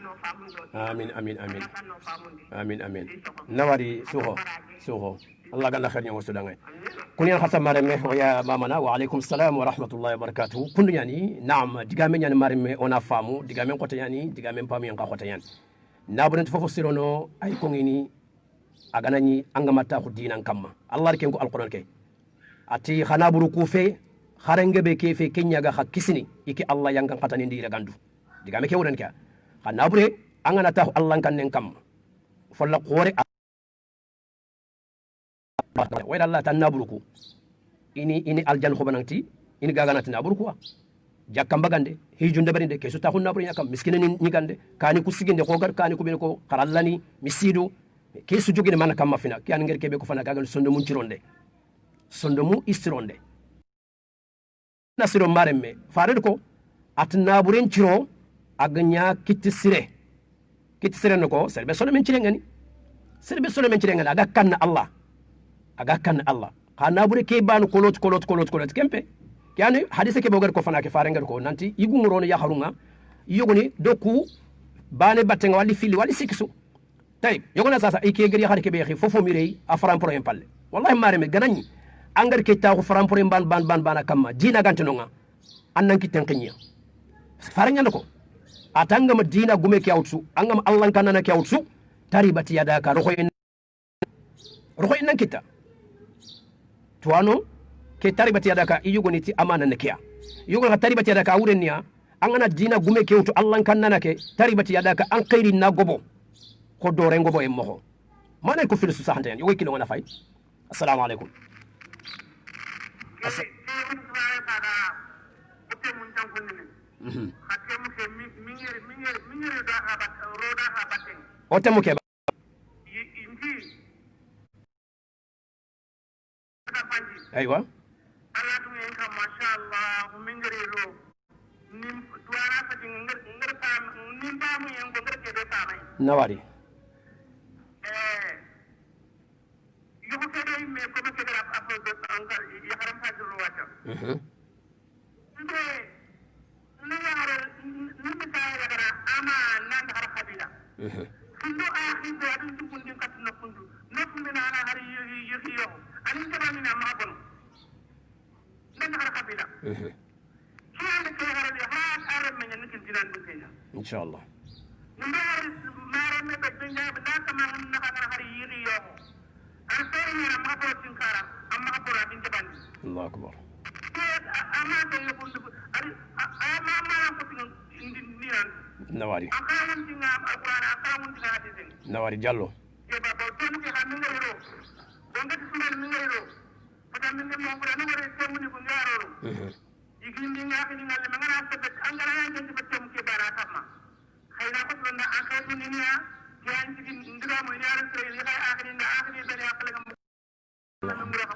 Speaker 1: Amin. Nawari suho. Allah ganna khair nyawo sudangai. كوني خاصة مرمي ويا مامنا وعليكم السلام ورحمة الله وبركاته كن يعني نعم دعامين يعني مرمي أنا فامو دعامين قطع يعني دعامين بامي أنك قطع يعني نابن تفسيرونه أي كوني أغناني أنغمتا خدينا كما الله ركينكو القرآن كي أتي خنا بروكوفي خارنج بكي في كينيا غا خكسني إكي الله ينغن قطع ندير غاندو دعامين كي ورن كيا خنا بري أنغنتا الله كان كم فلا قوري wayda Allah tan naburuku ini aljan khobananti ini gaganati naburuku jakam bagande hijunde barinde ke suta hunna buri yakam miskine ni gande kani kusiginde ko gar kani kubin ko qarallani misidu ke su jogine man kam mafina ki an ngir kebe ko fana gagal sondo mun cironde sondo mu istironde nasiro maremme faade ko at naburen ciro agnya kitti sire kiti sereno ko serbe solo men cirengani aga kan Allah kana bure ke banu kolot kempe yani hadise ke bogar ko fana ke farengar ko nanti igumuro ya harunga yogoni doku bane battenga wali fili wali sikisu tay yogona sasa ike gari har ke be fofo mirey afran pro palle wallahi mare me ganani angar ke taw fran pro ban kamma dina gantenonga annan ki tenkinya faranga nako atanga ma dina gume ke awtsu angam Allah kanana ke awtsu taribati yadaka rohoyin nan kita tuano ke taribati yadaka iyugoni ti amana nekia yugo taribati yadaka awrenia angana dina gume ke awtu Allah kanana ke taribati yadaka an khairi na gobo ko dore ngobo e moho mana ko filisu sahante yugo kilo ngana fay assalamu alaikum otemu ke aywa nawari إن شاء الله الله أكبر نواري جالو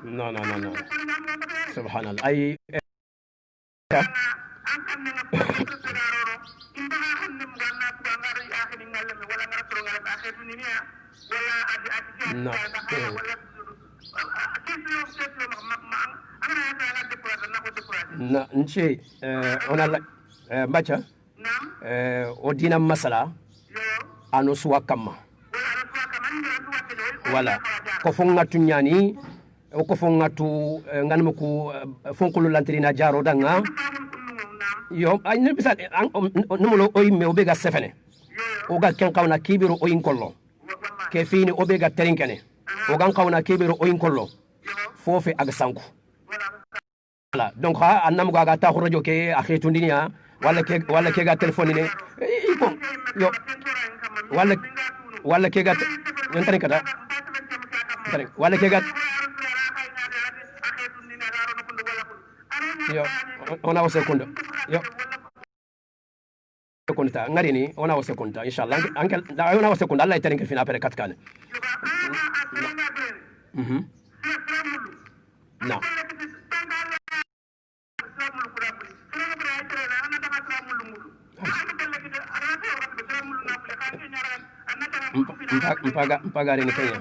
Speaker 1: No. سبحان الله أي نشي أنا باشا ودينا مسألة أنو سوا كما ولا كفونا تنياني وكفونا تو غنمكو فونكلو لانترينا جارو دانا يوم أي نبيسات نملو أي ميوبيغا سفني وغا كان قونا كيبيرو أوين كولو كيفيني أوبيغا ترينكني وغا قونا كيبيرو أوين كولو فوفي أغسانكو voilà donc ha annam go aga ta khorojo ke akhitu ndinya wala ke ga telephone ne iko yo wala ke ga yantani kada wala ke ga yo ona o secondo yo seconda ngari ni ona o seconda inshallah ankel da ona o seconda Allah itarin ke fina pere katkane no mpagare ni kenya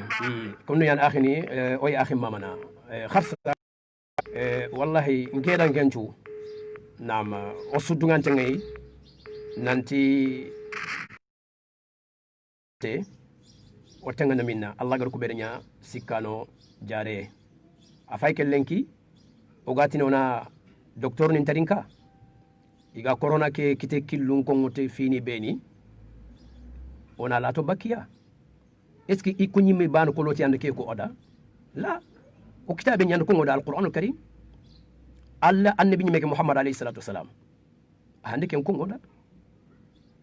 Speaker 1: kunu yan akhini oy akhi mamana kharsa wallahi ngeda ngenju nam o sudungan tengay nanti te o tengana minna Allah gar ko bernya sikano jare afay ke lenki o gatino na docteur nin tarinka iga corona ke kite killun ko ngote fini beni ona la to bakia est-ce que ikunyi me ban ko loti ande ke ko oda la o kitabe nyande ko ngoda alquran alkarim alla annabi nyime ke muhammad alayhi salatu wasalam hande ken ko ngoda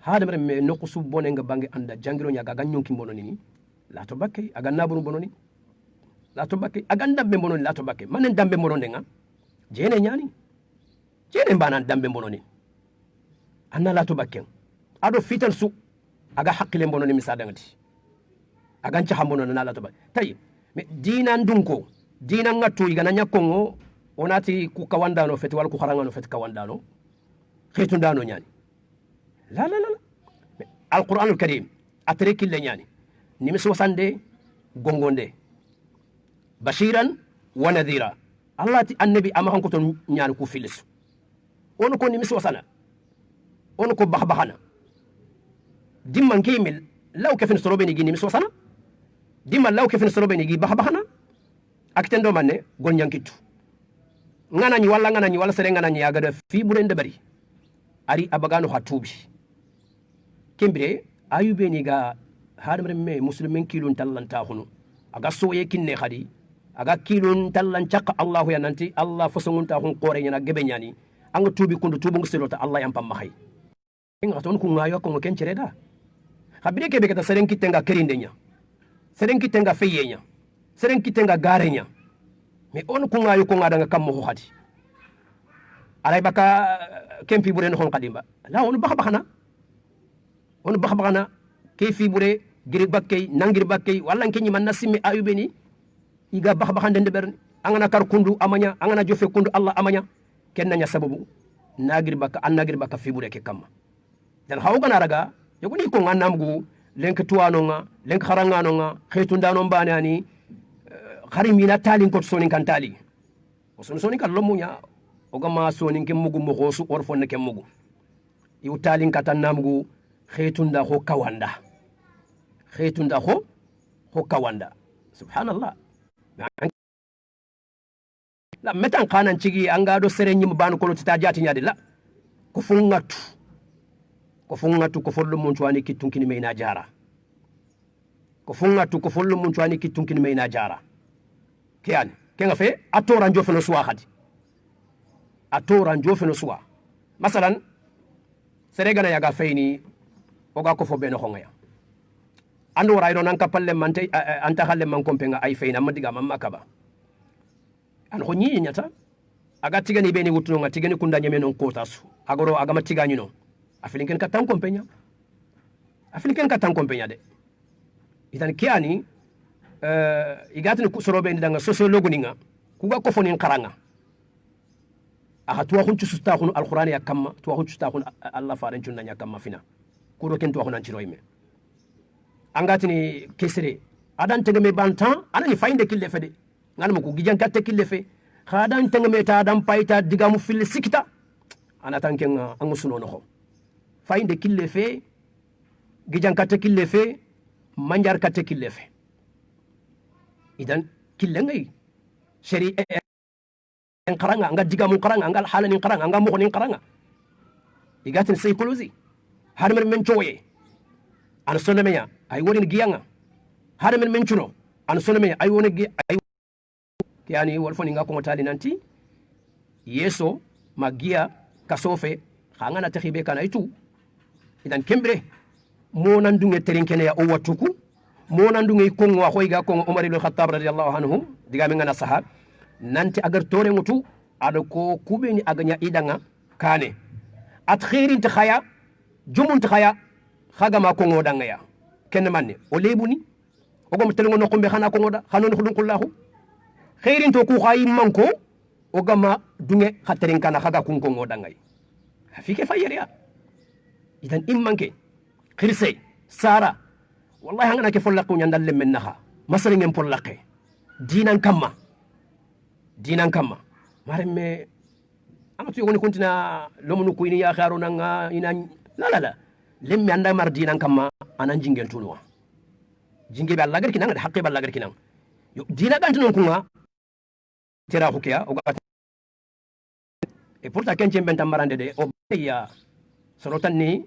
Speaker 1: hada mere me nokusu bonenga bangi anda jangiro nyaga ganyon ki bononi ni la to bakke aga nabunu bononi la to bakke aga ndambe bononi la to bakke manen dambe bononde nga jene nyani jene banan dambe bononi anna la to bakke ado fital su aga hakkile bononi misadangati aga ncha hambono na la to bakke tay me dina ndunko dina ngatu igana nyakongo onati ku kawandano feti wal ku kharangano feti kawandano khitundano nyani la alquran alkarim atre kille nyani nimis wasande gongonde bashiran wa nadhira Allah ti annabi ama hanko ton nyani ku filis on ko nimis wasana on ko bahbahana dimman kemil law kefin sorobeni gi nimis wasana dimman law kefin sorobeni gi bahbahana akitendo manne gol nyankitu ngana wala sere ngana nyi yaga fi burende bari ari abagano hatubi kembire ayube ni ga hadamre me muslimin kilun tallanta hunu aga soye kinne khadi aga kilun tallan chaka Allah ya nanti Allah fosongun ta hun qore nyana gebe nyani anga tubi kundu tubu ngisirota Allah yam pam mahay inga ton ku ngayo ko ken cereda habire kebe kata seren kitenga kerindenya seren kitenga feyenya seren kitenga garenya me on ku ngayo ko ngada nga kam mo khadi alay baka kempi bure no hon kadimba la on bakhana on bakhana ke fi bure giri bakkay nangir bakkay walla kenyi man nasimi ayubeni iga bakhande ndeber angana kar kundu amanya angana jofe kundu Allah amanya ken nanya sababu nagir bakka fi bure ke kamma dan hawgana raga yogoni ko nganamgu lenk tuwano nga lenk kharangano nga khaytundano banani kharimina talin ko sonin kan tali o sonin kan lomunya o gama sonin ke mugu mo khosu orfon ke mugu yu talin katanamgu khaytunda ho kawanda subhanallah la metan kanan cigi anga do sere nyim ban ko ta jati nyade la ko fungatu ko follo mun tuani kitun kini meina jara ko fungatu ko follo mun tuani kitun kini meina jara kian kenga fe atora njofe no suwa khadi atora njofe no suwa masalan sere gana yaga feini oga ko fo beno khonga ando raydo nan kapalle mante anta halle man kompenga ay feina madiga mamma kaba an ko nyi nyata aga tigani beni wutuno nga tigani kunda nyame non kotasu agoro aga matigani no afilinken katan kompenya de itan kiani igatni sorobe ndi danga sociologue ninga kuga ko fonin karanga aha tuwa khunchu sustakhun alquran ya kamma tuwa khunchu sustakhun Allah faran chunna nya kamma fina kuro ken tuwa khunan chiroyme angatini kesre adan tegame bantan anani fainde kille fede ngana ko gijan katte kille fe khadan tegame ta adam payta digamu fil sikta ana tanken angusuno no fainde kille fe gijan katte kille fe manjar katte kille fe idan kille ngai shari en qaranga anga digamu qaranga anga halani qaranga anga mo ni qaranga igatin psychology harmer men choye an sonemeya ay woni giyanga hade men mencuno an sonemeya ay woni ay yani wol foni ngako tali nanti yeso magia kasofe khangana takhibe kana itu idan kembre mo nandunge terinkene ya o watuku mo nandunge kongo wa khoyga kongo Umar ibn Khattab radiyallahu anhu diga men ngana sahab nanti agar tore ngutu ado ko kubeni aganya idanga kane at khairin takhaya jumun takhaya khaga ma kongo danga ya ken manne o lebuni o gom telengo no kombe khana kongo da khano khudun kullahu khairin to ku khayi manko o gama dunge khaterin kana khaga kun kongo danga fike fayriya idan immanke khirse sara wallahi hangana ke follaqu nyandal lemmen naha masarin en pollaqe dinan kamma maremme amatu yogoni kontina lomunu ko ini ya kharo nanga ina la lemmi anda mar dinan kamma anan jingen tunwa jinge be Allah garki nanga de haqqe be Allah garki nang yo dina gantu non kunga tera hukiya o ga e pourta kenche ben tamarande de o ya sorotan ni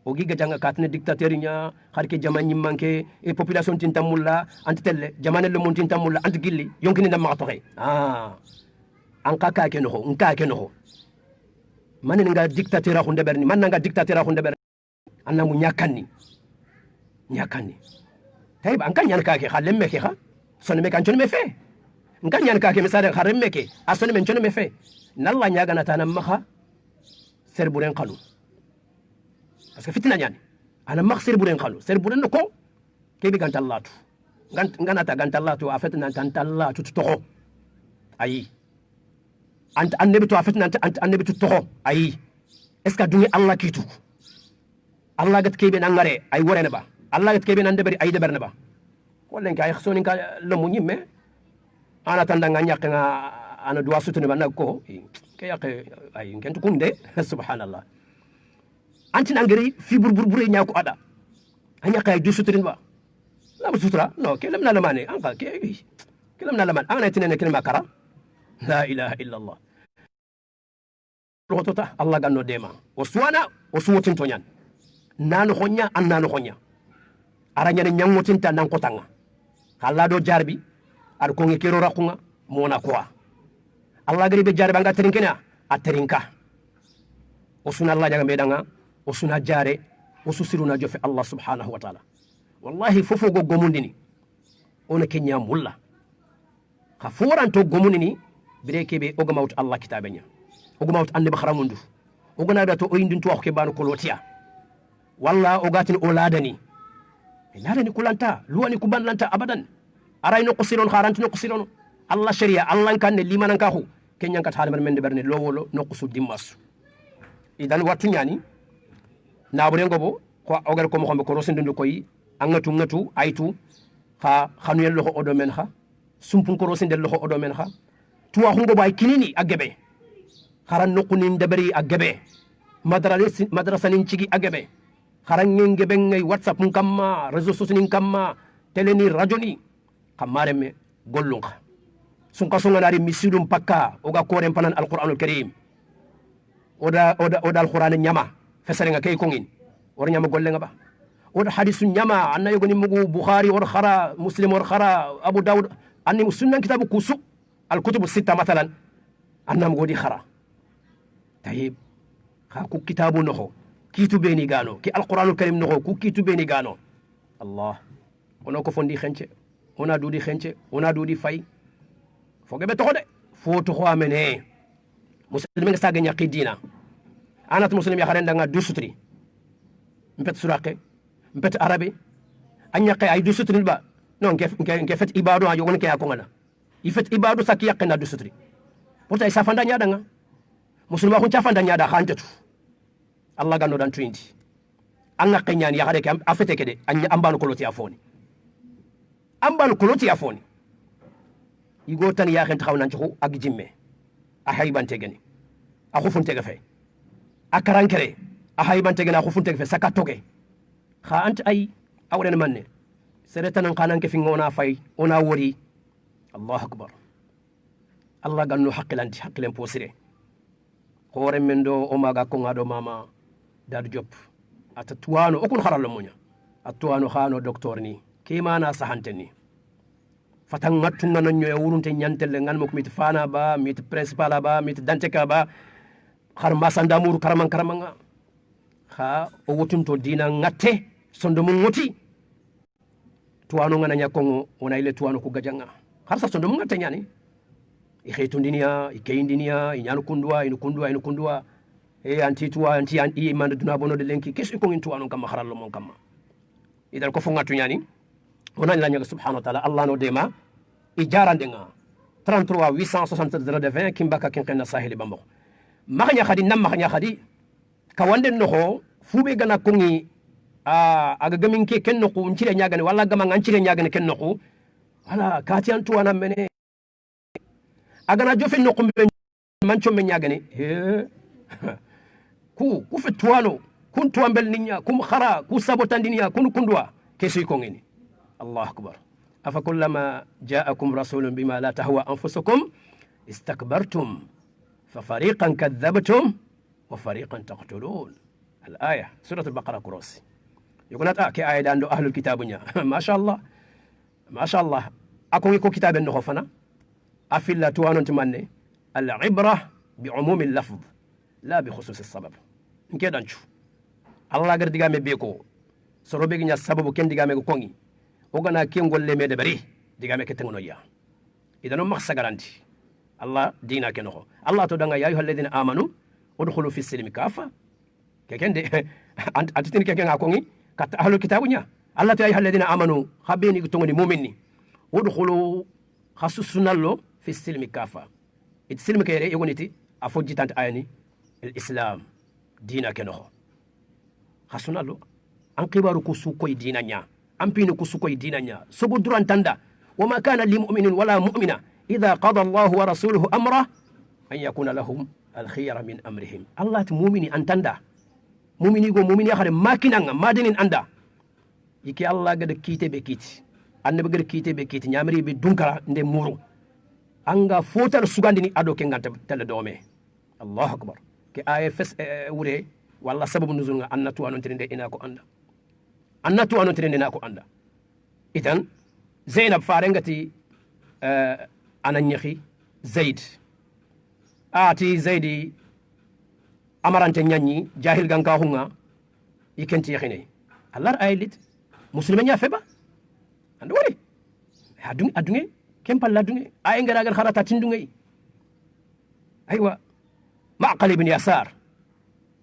Speaker 1: o giga janga katne dictateur nya harke jamani manke e population tintamulla antitelle jamane le mon tintamulla anti gilli yonkini ndam ma toxe an ka ke no manen nga dictateur a hunde berni man nga dictateur a hunde berni annamu nyakani tayba an kan nyan ka ke khalemme ke kha sonne me kan chone me fe ngan nyan ka ke misale kharemme ke asone men chone me fe nalla nyaga na tanam maha serburen qalu parce que fitna nyani ana mak serburen qalu serburen ko ke bi gan tallatu ngana ta gan tallatu afetna tan tallatu to ayi ant annabi to afetna ant annabi to ayi est ce que dungi Allah kitu Allah gat kebe nangare ay worene ba Allah ket kebe nan debari ay debar ba wallen kay xsoni ka lamu nyimme ana tanda nga ñak nga ana duwa sutuni ba nak ko ke yaqe ay ngent kunde subhanallah anti nangari fi burbure ñako ada anya kay du sutrin ba la sutra no ke lam na lamane an ka ke lam na laman ana tinene ken makara la ilaha illa allah rotota allah ganno dema o suwana o suwotin tonyan nanu xonya an nanu xonya aranya ne nyangwotin ta nan kotanga kala do jarbi ar ko ngekero rakunga mona kwa allah gari be jarba nga trinkena a trinka o suna allah jaga medanga o suna jare o susiruna jofe allah subhanahu wa ta'ala wallahi fofo go gomundini ona kenya mulla ka foran to gomundini bireke be o gamawt allah kitabenya o gamawt ande bakhramundu o gona da to o yindin to ko ke banu ko lotiya walla o gatin o ladani kulanta luwani kubanlanta abadan aray no qosiron kharanti no qosiron allah sharia allah kan ne limanan ka hu kenyan kat halmer men de berne lowolo no qusu dimmas idan watu nyani na bure ngobo ko ogar ko mo xambe ko rosindu ko yi angatu aytu kha khanu yel loxo odo men kha sumpun ko rosindel loxo odo men kha tuwa hungo bay kinini agebe kharan no kunin debari agebe madrasa nin cigi agebe kharan ngebe ngay whatsapp mun kamma réseaux sociaux nin kamma télé ni radio ni kamare me gollunga sunka sunganari misidum pakka oga korem panan alquranul karim oda alquran nyama fesarenga kay kongin or nyama gollenga ba oda hadisu nyama anna yogoni mugu bukhari or khara muslim or khara abu daud anni sunnan kitabu kusu alkutubu sita mathalan anna mugodi khara tayib kha ku kitabu noho kitu beni gano ki alquranul karim noho ku kitu beni gano allah ono ko fondi xenche ona dudi xenche ona dudi fay fogebe to de foto ko amene muslim nga saga nyaqi dina anat muslim ya xaren nga du sutri mpet suraqe mpet arabe anyaqe ay du sutri ba non ke fet ibadu a yogon ke akongana ifet ibadu sak yaqna du sutri pourta isa fanda nyada nga muslim waxu cha fanda nyada xantatu allah gano dan 20 anga kenyani ya xare ke afete ke de ambanu koloti afoni ambanu koloti afoni igo tan ya xen taxaw nan ci xu ak jimme a haybante gani a xufunte ga fe a karankere a haybante gani a xufunte ga fe saka toge xa ant ay awren manne seretan qanan ke fi ngona fay ona wori allah akbar allah ganno haqqilen posire xore men do o maga ko ngado mama dadu jop ata tuwano okun xaralo munya atuwano xano docteur ni kimana sahanteni fatan ngattunga no nyoya wurunte nyantelle ngan mo mit fana ba mit principal ba mit danteka ba khar masanda muru karamanga kha o wotunto dina ngatte sondo mun ngoti tuwano ngana nyakongo wona ile tuwano ku gajanga khar sa sondo mun ngatte nyani i khaytu dinia i kayindinia i nyanu kundwa inu kundwa e anti tuwa anti an i manda duna bono de lenki kesu ko ngin tuwano kam kharallo mon kam idan ko fu ngatu nyani wona la nyaga subhanahu wa ta'ala allah no dema ijara ndenga 33 860 20 kimbaka kinkena sahili bambo maganya khadi nam maganya khadi kawande noho fube gana kungi aga gamin ke kenno ko ncire nyagane walla gama ngancire nyagane kenno ko wala kati antu wana mene aga na jofe no ko mancho men nyagane ku fetwano kun tuambel ninya kum khara ku sabotandinia kun kundwa kesu ko ngini الله أكبر أفكلما جاءكم رسول بما لا تهوى أنفسكم استكبرتم ففريقا كذبتم وفريقا تقتلون الآية سورة البقرة كروسي يقول كي آية عنده أهل الكتاب ما شاء الله ما شاء الله أكون يكون كتاب النخفنا أفلا توانون تمني العبرة بعموم اللفظ لا بخصوص السبب كده نشوف الله قد دقامي بيكو سروبيك نيا السبب كن دقامي كوني ogana kengol le mede bari diga me ketengo ya idano maksa garanti allah dina keno allah to danga ya ayyuhal ladina amanu udkhulu fi silmi kafa kekende antitin keken akongi kat ahlul kitabunya allah to ya ayyuhal ladina amanu khabeni tongoni mu'minni udkhulu khasusunallo fi silmi kafa it silmi kere yogoniti afoji tant ayani al islam dina keno khasunallo an qibaru ku su koy dinanya an pinu ku su koy dinanya sogo duran tanda wama kana lil mu'minin wala mu'mina idha qada Allahu wa rasuluhu amra an yakuna lahum al khiyara min amrihim Allah ti mu'mini antanda mu'mini go mu'mini khare makinanga madinin anda yiki Allah gada kite be kiti annabi gada kite be kiti nyamri be dunkara nde muru anga fotar sugandini ado ke nganta tele dome Allahu akbar ke AFS wure walla sababu nuzul nga annatu anon tinde ina ko anda annatu anon tinde ina ko anda idan Zainab farengati ananyahi Zaid ati Zaidi amarante nyanyi jahil ganka hunga ikenti yakhine Allah aylit muslima nya feba ando wari adunge kempal ladunge ay ngara gar kharata tindunge aywa maqal ibn yasar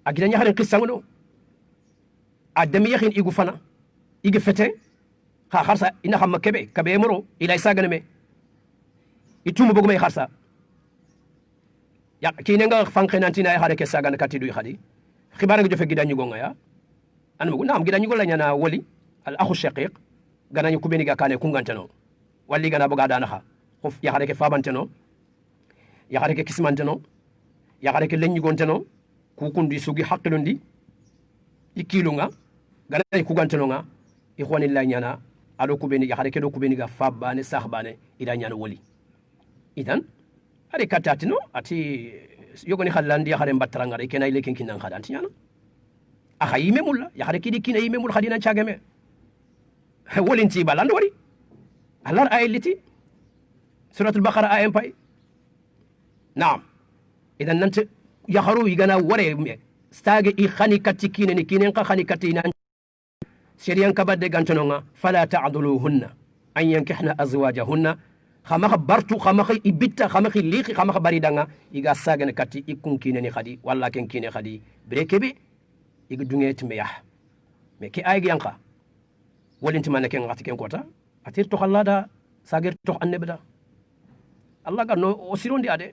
Speaker 1: agida nya xaren qissa ngono adami yakhin igu fana igi fete kharsa ina xam kebe kabe moro ila sagane me itumu bogum ay kharsa ya kine nga fanqenantina ay xare ke sagane katidu khadi xibar nga jofe gida ñu gonga ya an mugo nam gida ñu gola nyana wali al akhu shaqiq gana ñu kubeni ga kane kunganteno walli gana boga dana kha xof ya xare ke fabanteno ya xare ke kismanteno ya xare ke lenñi gonteno ku kundi sugi haqqilundi ikilunga gana ku ganteno nga ikhwani la nyana ado kubeni ya xare ke do kubeni ga fabane sahbane ida nyana wali idan ari katatino ati yogoni khallandi ya xare mbatranga re kenay lekin kinan khadanti nyana akha yime mulla ya xare kidi kina yime mul khadina chagame wolinti balando wari Allah ayeliti suratul baqara ayem pay naam idan nante yakharu yigana ware me stage i khani katti kine ni kinen ka khani katti nan sheriyan kabadde gantononga fala ta'dhuluhunna an yankihna azwajahunna khama khabartu khama ibitta khama liqi khama baridanga iga sagane katti ikun kine ni khadi walla ken kine khadi brekebe ig dunget me yah me ki ay yanka wolinti man ken ngati ken kota atir to khallada sagir to annebda Allah ga no o sirondi ade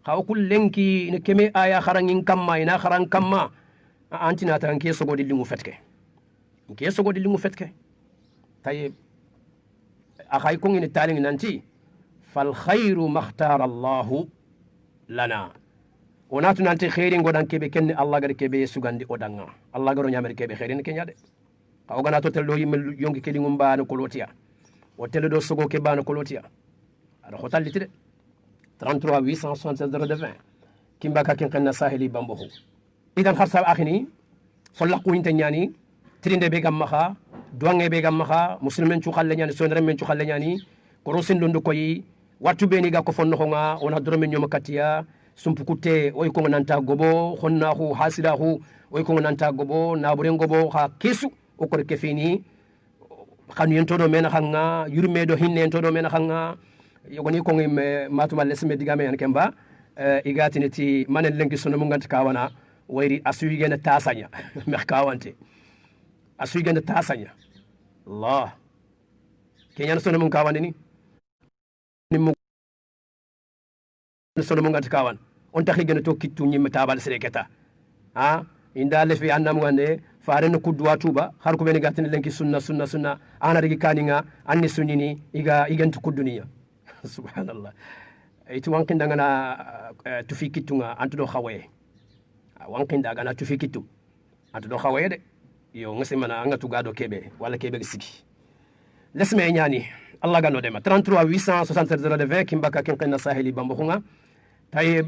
Speaker 1: khaw kul lenki ne keme aya kharangin kamma ina kharang kamma antina tan ke sogo di lingu fetke ke sogo di lingu fetke tay akhay ko ngini taling nanti fal khairu makhtara Allah lana onatu nanti khairin godan kebe ken Allah gar kebe sugandi odanga Allah garo nyamere kebe khairin ken yade kaw gana to tel do yimel yongi kedi ngum baana ko lotiya o tel do sogo ke baana ko lotiya ada khotal litide 33 876 020 kimba ka ken kanna sahili bambohu idan kharsa akhini solaqu inta nyani trinde be gam maha duange be gam maha muslimen chu khalle nyani sondre men chu khalle nyani ko rosin do koyi wattu be ni ga ko fonno nga on hadro men nyoma katiya sumpukute oy ko nanta gobo khonnahu hasidahu oy ko nanta gobo naburen gobo ha kesu o ko ke fini khanu yento do men khanga yurme do hinne yento do men khanga yogoni ko ngim matuma lesme digame en kemba igatini ti manen lenki sunu mu ngant kawana wayri asuyi gena tasanya mek kawante asuyi gena tasanya Allah kenyan sunu mu kawande ni nimu sunu mu ngant kawan on taxi gena to kittu nyim tabal sreketa ha inda le fi annam ngande faare no kudwa tuba har ko beni gatini lenki sunna ana rigi kaninga anni sunnini iga igantu kudduniya subhanallah itu wankin daga na tufikitunga antudo khawe wankin daga na tufikitu antudo khawe de yo ngase mana anga tugado kebe wala kebe sigi lesme nyani Allah gano dema 33 867 020 kimbaka ken qina sahili bambukhunga tay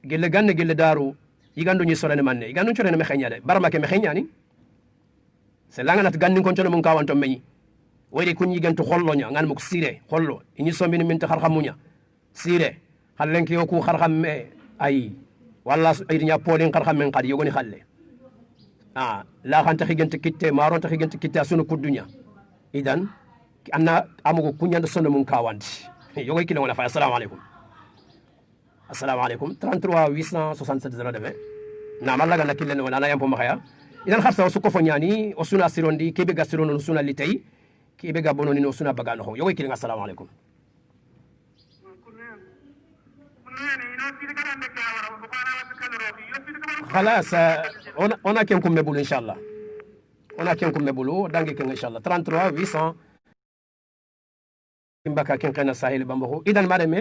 Speaker 1: gelle ganne gelle daru igando ni solane manne igando chorene me khanya de barama ke me khanya ni se langa nat ganni kon chono mun kawanto meñi wayde kunyi ganto hollo nya ngan mako sire hollo ini sombini min ta kharxamunya sire hallenki yoku kharxam me ay walla aydi nya polin kharxam men qadi yogoni khalle la khanta xigante kitte maron ta xigante kitte sunu kudunya idan anna amugo kunyanda sono mun kawanti yogoy kilo wala fa assalamu alaikum 33 867 020 na malaga na killen wala na yampo makaya idan kharsa su ko fonyani o suna sirondi kebe ga sirono suna litay kebe ga bononi no suna bagano ho yogoy killen assalamu alaikum خلاص ona ken kum mebul inshallah ona ken ko mebulu dangi ken inshallah 33 800 imbaka ken kana sahil bambo idan mareme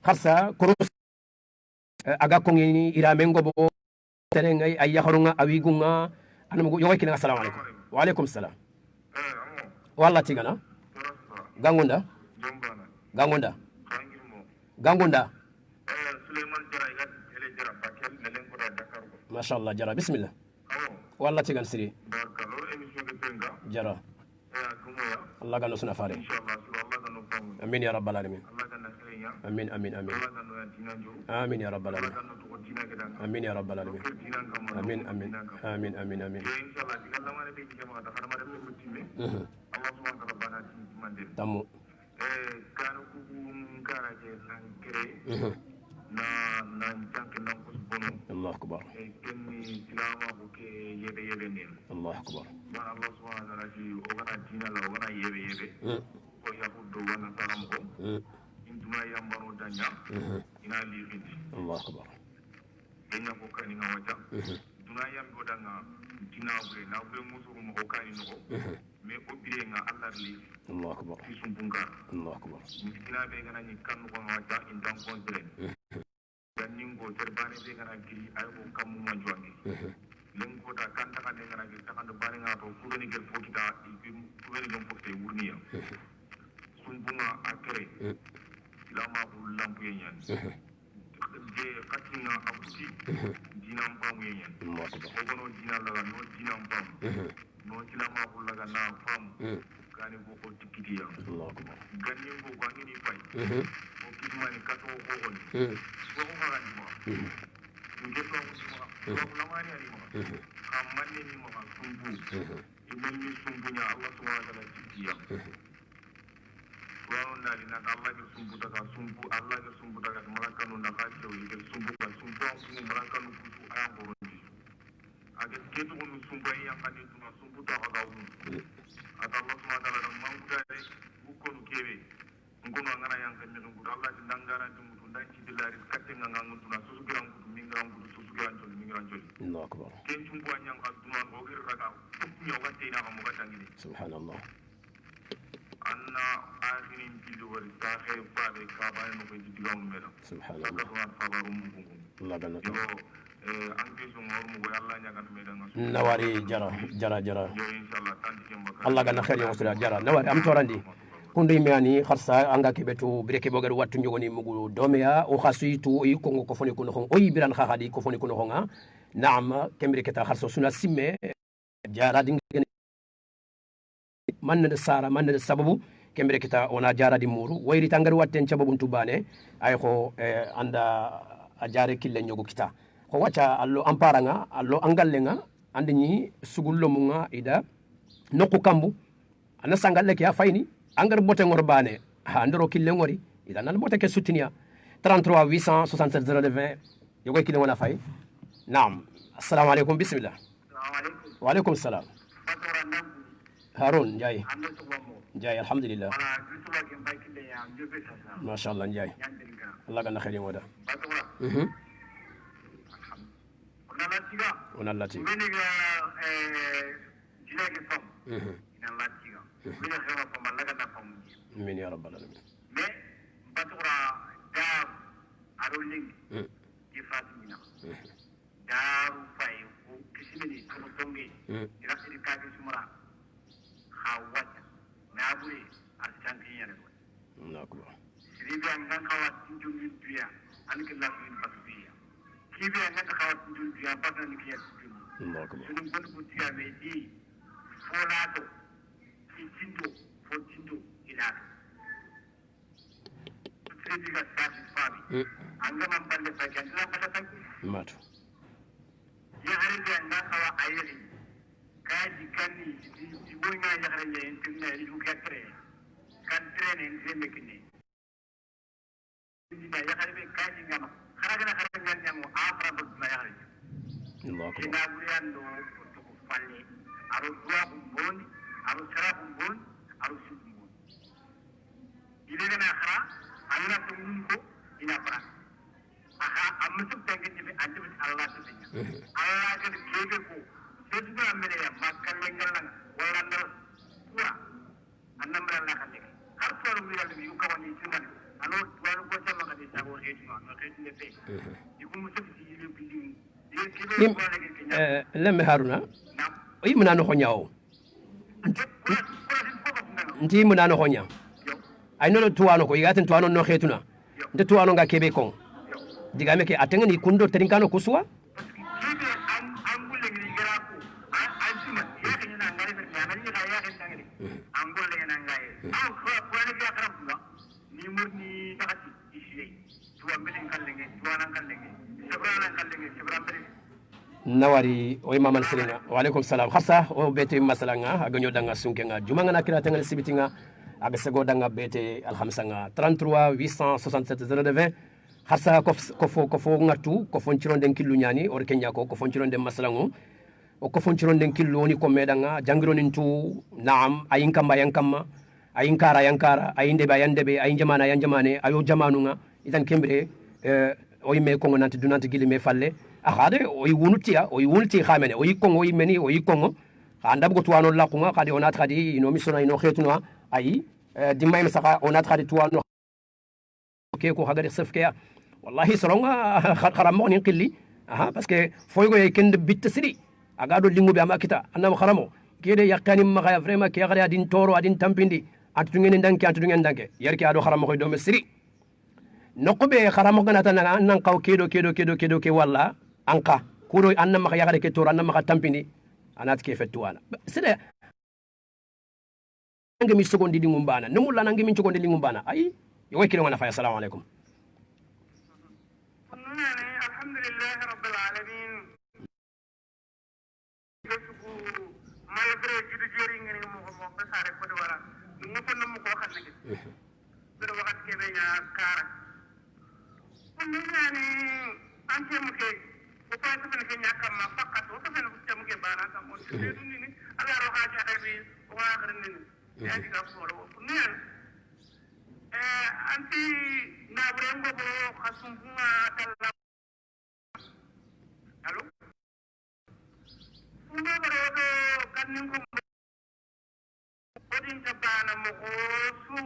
Speaker 1: kharsa kurus aga ko ngi ira mengo bo tere ngai ay yakharunga awigunga anam go yoy kin assalamu alaikum wa alaikum salam walla tigana gangunda gangunda ما شاء الله جرى بسم الله والله تيغان سري جرى الله قال نسنا فاري امين يا رب العالمين امين امين امين امين يا رب العالمين امين يا رب العالمين امين امين امين امين امين تمو الله أكبر الله أكبر الله أكبر الله أكبر الله أكبر
Speaker 2: ningo terbani de kana giri ay ko kamu manjwangi lengo da kan ta kan ngana gi takan do bari nga to fu ni gel fokita fu ni gel fokite wurniya sun bunga akere lama bu lampu yenyan je katina abuti dinam pam yenyan ko gono dinal la no dinam pam no tilama bu la na pam kani ko ko tikidiya Allah akbar ganin ko gangi ni fay ko kismani kato ko hon ko ko ngani mo nge to ko lamani ani mo kamani ni mo sumbu ibn ni sumbu nya Allah subhanahu wa ta'ala tikiya wa na li na Allah ge sumbu daga sumbu Allah ge sumbu daga marakanu na ka ce ge sumbu ka sumbu ko marakanu kutu ayan borondi age ketu ko sumbu ayan kan ni tuma sumbu ta ga wu ata Allah subhanahu wa ta'ala mangudare bukonu kebe ngono ngana yang kan ndu Allah di ndangara di mutu ndanci dilari katte nganga mutu na susu giran kutu mingiran kutu susu giran joli mingiran joli
Speaker 1: Allah akbar
Speaker 2: ken tumbu anyang ka duma ko gir raga nyo ka teena ka mo ka tangini
Speaker 1: subhanallah
Speaker 2: anna akhirin bidu wal takhir fa be ka ba no ko digaw no meda
Speaker 1: subhanallah
Speaker 2: sabaru mu
Speaker 1: Allah ganna to
Speaker 2: anke so ngor mu Allah nya kan meda ngasu
Speaker 1: nawari jara
Speaker 2: yo inshallah tanti kemba
Speaker 1: Allah ganna khair yo sura jara nawari am torandi kundo imiani kharsa anga kebetu breke bogar wattu njogoni mugu domeya o khasuitu yi ko foni ko no o yibiran khadi ko foni ko no nga naam kembre keta kharso suna simme jara di man de sara man de sababu kembre kita ona jara di muru wayri tangar watten sababu tubane ay ko anda a jare kille nyogo kita ko wacha allo amparanga allo angallenga andini sugullo munga ida nokku kambu ana sangalle ke fayni angar bote ngor bane ha ndoro kille ngori ida nan bote ke soutinia 33 867 020 yogo kille wona fay naam assalamu alaikum bismillah
Speaker 2: assalamu alaikum
Speaker 1: wa alaikum assalam harun jay jay alhamdulillah ما شاء الله جاي الله قالنا خير يوم ده ونالاتي من يا رب العالمين الله أكبر
Speaker 2: Siribi angan kawat tunjung dunia, anik lagi in bakbiya. Kibi angan kawat tunjung dunia, bagan nikiya tunjung.
Speaker 1: الله أكبر
Speaker 2: Sunung pun putiya medi, folato, fotindo, ilato. Siribi ka stasi fabi. Angan mampande pagi, angan pada pagi.
Speaker 1: ماتوا
Speaker 2: Ya hari dia angan kawat ayeri. Kaji kani, dibunya ya hari dia intinya di bukatre. Kan tren ini mekini. Ini ya hari be kaji ngama. Karena yang afra berma ya hari.
Speaker 1: الله أكبر
Speaker 2: Kita bulan do untuk fali. Arus dua bumbun, arus serap bumbun, arus bumbun. Ini kan akhra, anak tunggu ini apa? Aha, amasuk tangki jadi anjing Allah tu saja. Allah jadi kebelku. Sesuatu ambil ya makan lengan mi dal mi ko woni tingal ano wala ko sama ka de sago he tuma no ke ne fe ikum mutum ji le bindi
Speaker 1: lemme haruna o yimna no honyawo nti muna no honya ay no tuwano ko yigaten tuwano no khetuna nte tuwano nga kebe kon digame ke atenga ni kundo terinkano kuswa nawari o imam al-sirina wa alaikum salam khassa o bete masalanga aganyo danga sunkenga jumanga na kira tangal sibitinga aga sego danga bete alhamsanga 33 867 020 khassa ko fo ngatu ko fonciron den killu nyani or kenya ko fonciron den masalango o ko fonciron den killu woni ko medanga jangironin tu naam ayin kamba yankama ayin kara yankara ayin debe ayandebe ayin jamana yanjamane ayo jamanunga idan kembre o yimme ko ngonanti dunanti gilime falle akade o wunti khamene o yikongo yimeni o yikongo andab go tuano la kunga kadi onat kadi ino misona ino khetuna ayi dimay masaka onat kadi tuano ke ko hagade sefke wallahi soronga kharamo ni qilli parce que foygo e kende bitasiri agado lingu be amakita annam kharamo kede yakani maga vraiment ke gade adin toro adin tampindi atungen danke yarki ado kharamo ko do mesiri nokobe kharamo ganata nan kaw kedo ke walla anka kuro anna maka yagare ke tor anna maka tampini anat ke fetuwana sede ngemi sekondi di ngumbana numula nangi min sekondi di ngumbana ay yo wakilo ngana fa assalamu alaikum
Speaker 2: alhamdulillah rabbil alamin malgré jidu jeri ngene mo besare ko de wala ngoko nam ko xamne do waxat ke be ya kara nani ante mo ke ko pa ta ne nyaka ma fakat o ta ne ko tam ke bana ta mo te ni ni ala ro haja ta bi wa akhir ni ya diga ko ro ni anti na brengo bo khasumma talla allo kumba baro do kanin ko odin ta bana mo ko su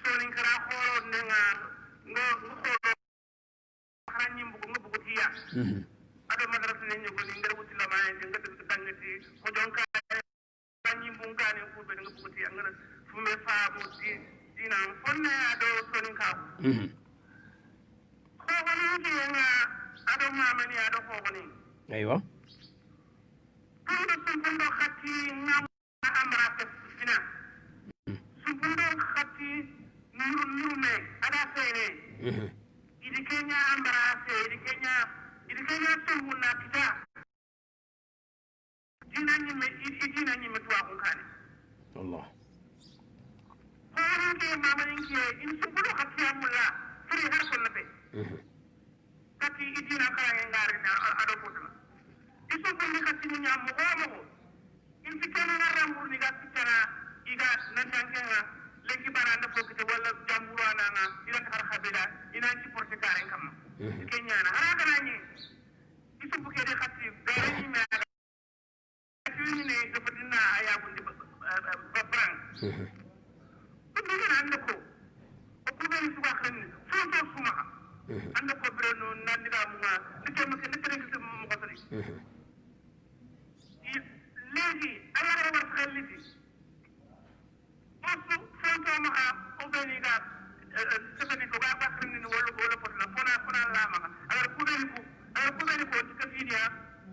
Speaker 2: sonin kara horo nenga no ko harani mbugo tiya ado madrasa ne nyugo ni ngar wuti la maye ngar tangati ko jonka ni mbungane ko be ngar bugo tiya ngar fume fa mo dina fonne ado sonin ka ko woni nga ado mamani ado ko woni
Speaker 1: aywa
Speaker 2: ando sun khati ngam amra fina subundo khati nurume ada sere idi kenya ambarase idi kenya sumuna kita dinani me tuwa kunkane
Speaker 1: Allah
Speaker 2: ko mama ninki in subundo khati amulla firi har ko nabe kati idina kala ngare na ado potna iso ko ni khati nya mo mo in fikana ngaramur ni ga fikana iga nantangenga lenki baranda fokite wala jamburana na ila tar khabila ina ci porte kare kam kenya na ara kana ni isu buke de khati gare ni me ni ne de fatina aya bundi babran ko ni na ndako ko be ni suba khan so suma andako breno nandira mu ma dike ma ke tere ke mo ko tari legi ala wa khalidi osu fonto ma obeni ga sebeni ko ga bakrin ni wolo pot la fona la ma ala kubeni ko tikafiniya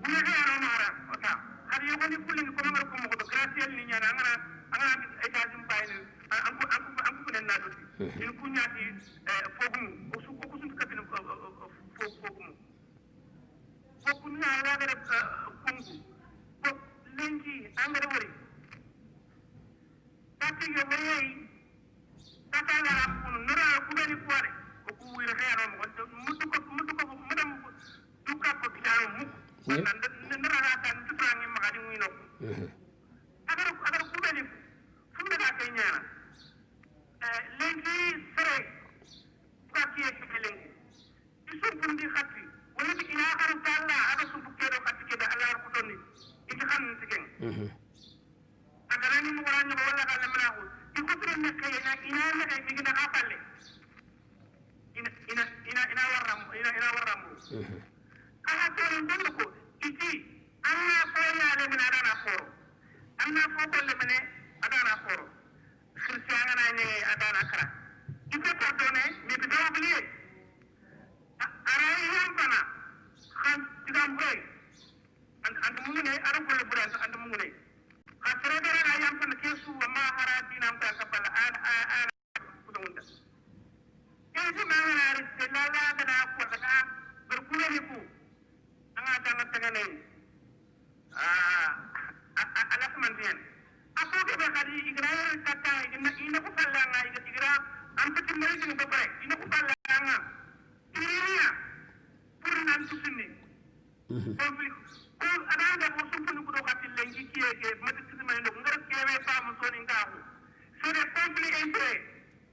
Speaker 2: wala ga no mara ota hari yo ni kulin ko ma ko mo ko graciel ni nyana ngana etajum bayni an ko nen na do ni kunyati fogum osu ko sun kafin fogum fogum na la ga kungu ko lenki angare wori tapi yo mey tata la rapun nara kubeni kware ko kuwira khayano mo mudu ko madam duka ko tiaro mu nara rata tutangi magadi wino agar kubeni fumbe ga kenya lengi sere kwaki lengi isu bundi khati wala bi ila akhar talla ada su bukkero khati ke da Allah ko tonni iki xam ci gen ni mo ran ni wala ka lamna ko ikutre ne kay ina na kay bigina apalle ina waram ala to ndon ko iti anna ko ya le mina dana khoro anna ko ko le mine adana khoro christian na ne adana kara ite ko done mi bi do blié ara yam bana khan tigam boy and mu ne ara ko le buran and mu ne khasra dara la yam bana kesu ma hara dinam ta kabala an kudunda ese ma na ri la dana ko daga berkule ni ku anga tanga tanga ne ala mandian aku ke bakari igra kata ina ko palla nga igra am ko timari ni ba bare ina ko palla nga iriya pour nan tusini conflit ko adanga ko sumpu ko do kati lengi kiye ke mati tisima ndo ngar kewe pa mo soni ngahu so de conflit entre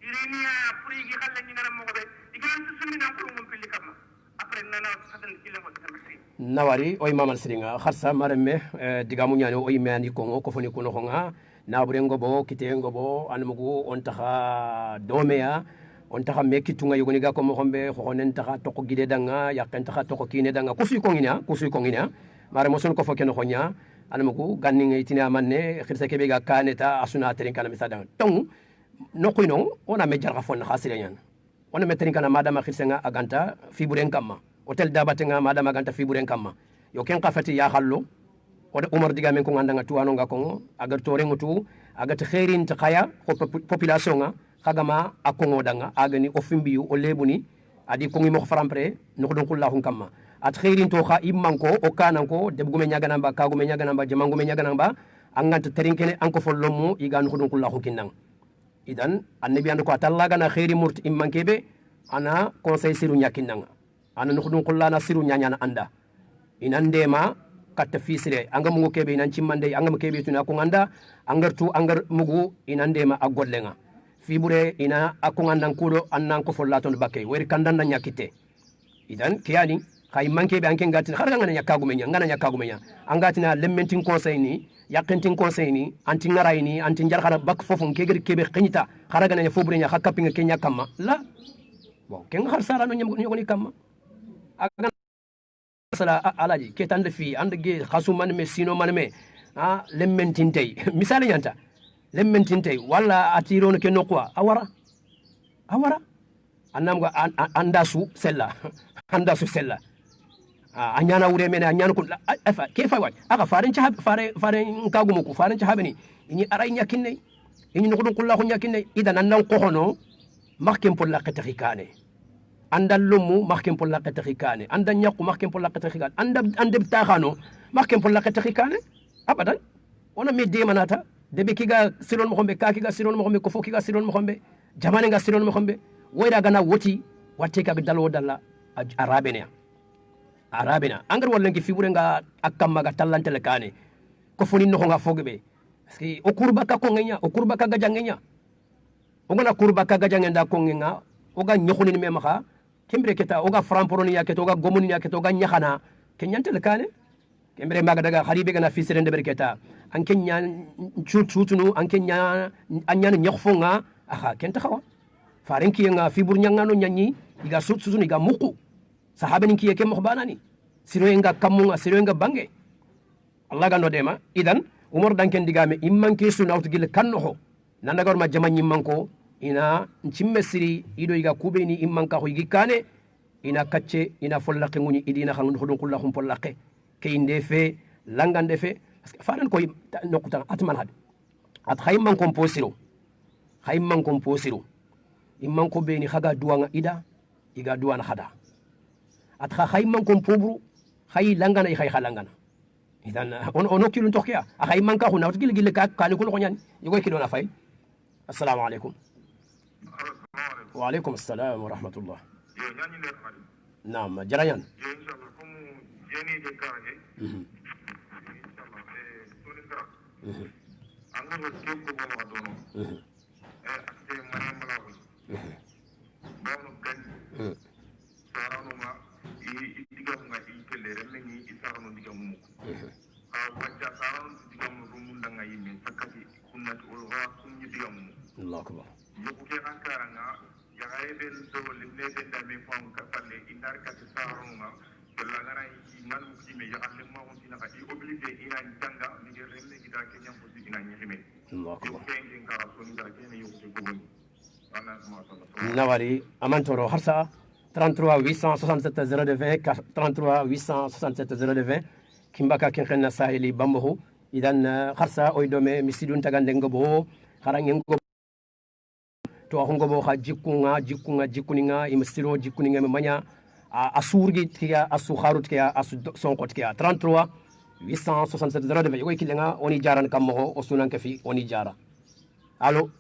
Speaker 2: iriya pour yi xalla ni ngara mo ko be igra tusini nan ko ngum pili kama après nana satan kile mo tamasi
Speaker 1: nawari o imamal siringa kharsa maremme digamu nyani o imani ko ko foni ko no nga na burengo bo kitengo bo anmugo on taha domeya on taha mekitunga yugoni ga ko mo hombe ko honen taha to ko gide danga yakken taha to ko kine danga kusu ko ngina mare mo son ko fo ken ko nya anmugo ganni ngai tina manne khirsa kebe ga kaneta asuna terin kana misada tong no ko no ona me jarga fon khasire nyan ona me terin kana madama khirsa nga aganta fi buren kamma hotel dabatenga madama aganta fi buren kamma yo ken qafati ya khallo wada umar diga men ko ngandanga tuwano nga ko agar tore ngutu agata khairin ta khaya ko population nga kagama akongo danga agani ofimbiyu o lebuni adi ko ngi mo farampre no ko don kullahu kamma at khairin to kha immanko o kananko debgume nyagana ba kagume nyagana ba jamangume nyagana ba anganta terinkene anko follomu igan ko don kullahu kinang idan annabi and ko atallaga na khairi murt immankebe ana conseil siru nyakinanga ana no ko don kullana siru nyanyana anda inandema katta fisire anga mugo kebe inan cimmande anga kebe tuna ko nganda angar mugo inandema agollenga fibure ina akungandan kudo annan ko follaton bakke weri kandanda nyakite idan kiyani kay manke be anke ngati har ngana nyakagumenya angatina lemmentin conseil ni yakentin conseil ni anti ngaray ni anti njar khara bak fofum kegeri kebe khinita khara ngana fobure nya hakapinga kenya kamma la bon ken har sara no nyogoni kamma sala alaji ketande fi andege khasu man me sino man me lemmentintey misali nyanta lemmentintey wala atiro no kenno quoi awara annam go andasu sella anyana wure mena anyana ko afa kefa waj aga faren ci fare kagumo ko faren ci habani ini aray nyakinne ini no ko kullahu nyakinne idan annan ko hono markem pour la qatrikane andal lumu markem pour la qatrikane andan nyaku markem pour la qatrikane andab taxano markem pour la qatrikane abadan ona me de manata debe kiga silon mo xombe ka kiga silon mo xombe ko fo kiga silon mo xombe jamane nga silon mo xombe woyda gana woti watte ka dalo dalla arabena angar wallen ki fibure nga akam ga talante le kane ko foni no nga fogbe parce que o kurba ka ko ngenya o kurba ka gajangenya o ngana kurba ka gajangenda ko ngenga o ga nyokhoni me maxa kembre keta o ga framporoni yaketo o ga gomoni yaketo o ga nyakhana kenyante le kane kembre maga daga kharibe gana fisere ndeber keta an kenya chutunu an kenya anyana nyokhfonga aha kenta khawa farenki nga fibur nyangano nyanyi iga sutunu iga muku sahabani kiye ke mohbanani siroenga kamunga siroenga bange Allah gando dema idan umar danken digame imman kesu nawtu gil kanno nandagar ma jamanyi manko ina nchimme siri ido iga kubeni imman ka hoyi kane ina kacce ina follaqe nguni idina xanun hodon kullahum pollaqe ke inde fe langande fe parce que faran koy nokuta atman had at khayman komposiro imman ko beni khaga duwanga ida iga duwana khada at khayman kompobru khay langana khay khalangana idan ono kilun tokia khayman ka khuna gil gil ka kali ko nyan yugo kilona fay assalamu alaikum wa alaikum assalam wa rahmatullah naam jarayan
Speaker 2: inshallah comme jeni de karaje inshallah toni kara angaro ko mo dono ate manam malawi bono kan sarano ma digam nga ikele remni isarano digam mu wajja sarano digam rumunda nga yimi sakati kunna
Speaker 1: الله أكبر
Speaker 2: يبقى أنكارنا يغير الدول اللي بين من فوق كفل إنار كتسارعنا كلا غنا إيمان مسلم يعلم ما هم فينا كذي أبليس إنا جندا نجرم نجدا كنيا فوزي إنا نجمع
Speaker 1: الله أكبر
Speaker 2: كين كارسون كذي يوسفون أنا ما صلى
Speaker 1: نواري أمانتورو هرسا 33 867 020 33 867 020 kimbaka ken xenna sahili bambo idan kharsa oy dome misidun tagande ngobo kharangengo to hongobo kha jikunga jikuninga imsiro jikuninga manya asurgi tiya asu kharut tiya asu sonkot tiya 33 867 020 yoy kilenga oni jaran kammo o sunan kafi oni jara allo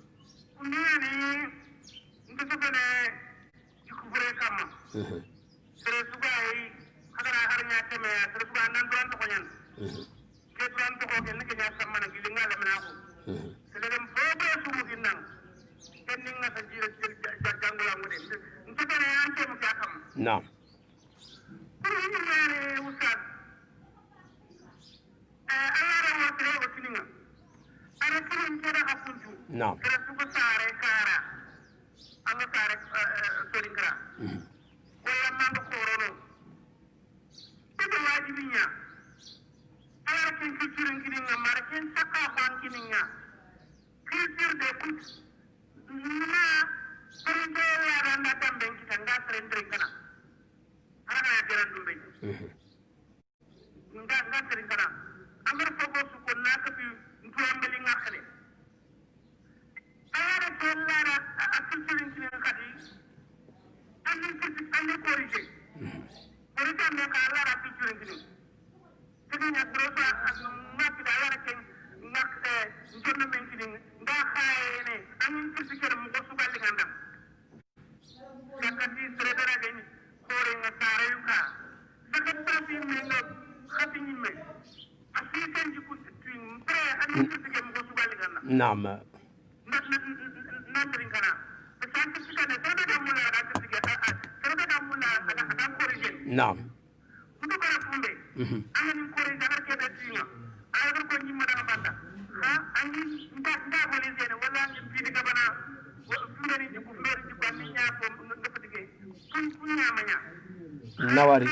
Speaker 1: نعم نعم نعم نعم نواري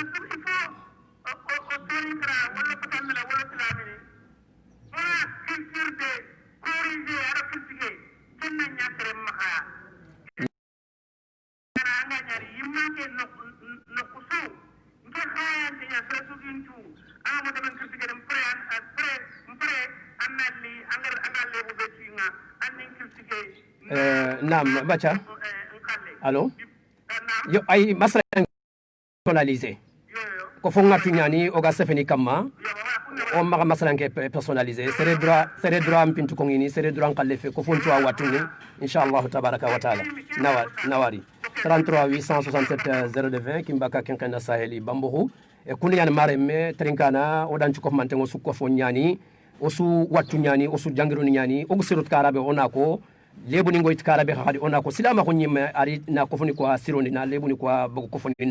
Speaker 1: نعم باشا الو yo ay masala personnalisé ko fo ngatu nyani o ga sefeni kamma o ma masala ke personnalisé c'est droit mpintu ko ngini c'est droit kalle fe ko fon to watuni inshallah tabaraka wa taala nawari 33 867 020 kimbaka kenkena saheli bambohu e kuni yan maremme trinkana o dan ko mantengo su ko fo nyani o su watu nyani o su jangiro nyani o gusirut karabe onako lebuni ngoy karabe khadi onako silama ko nyime ari na ko foni ko sirondi na lebuni ko bogo ko foni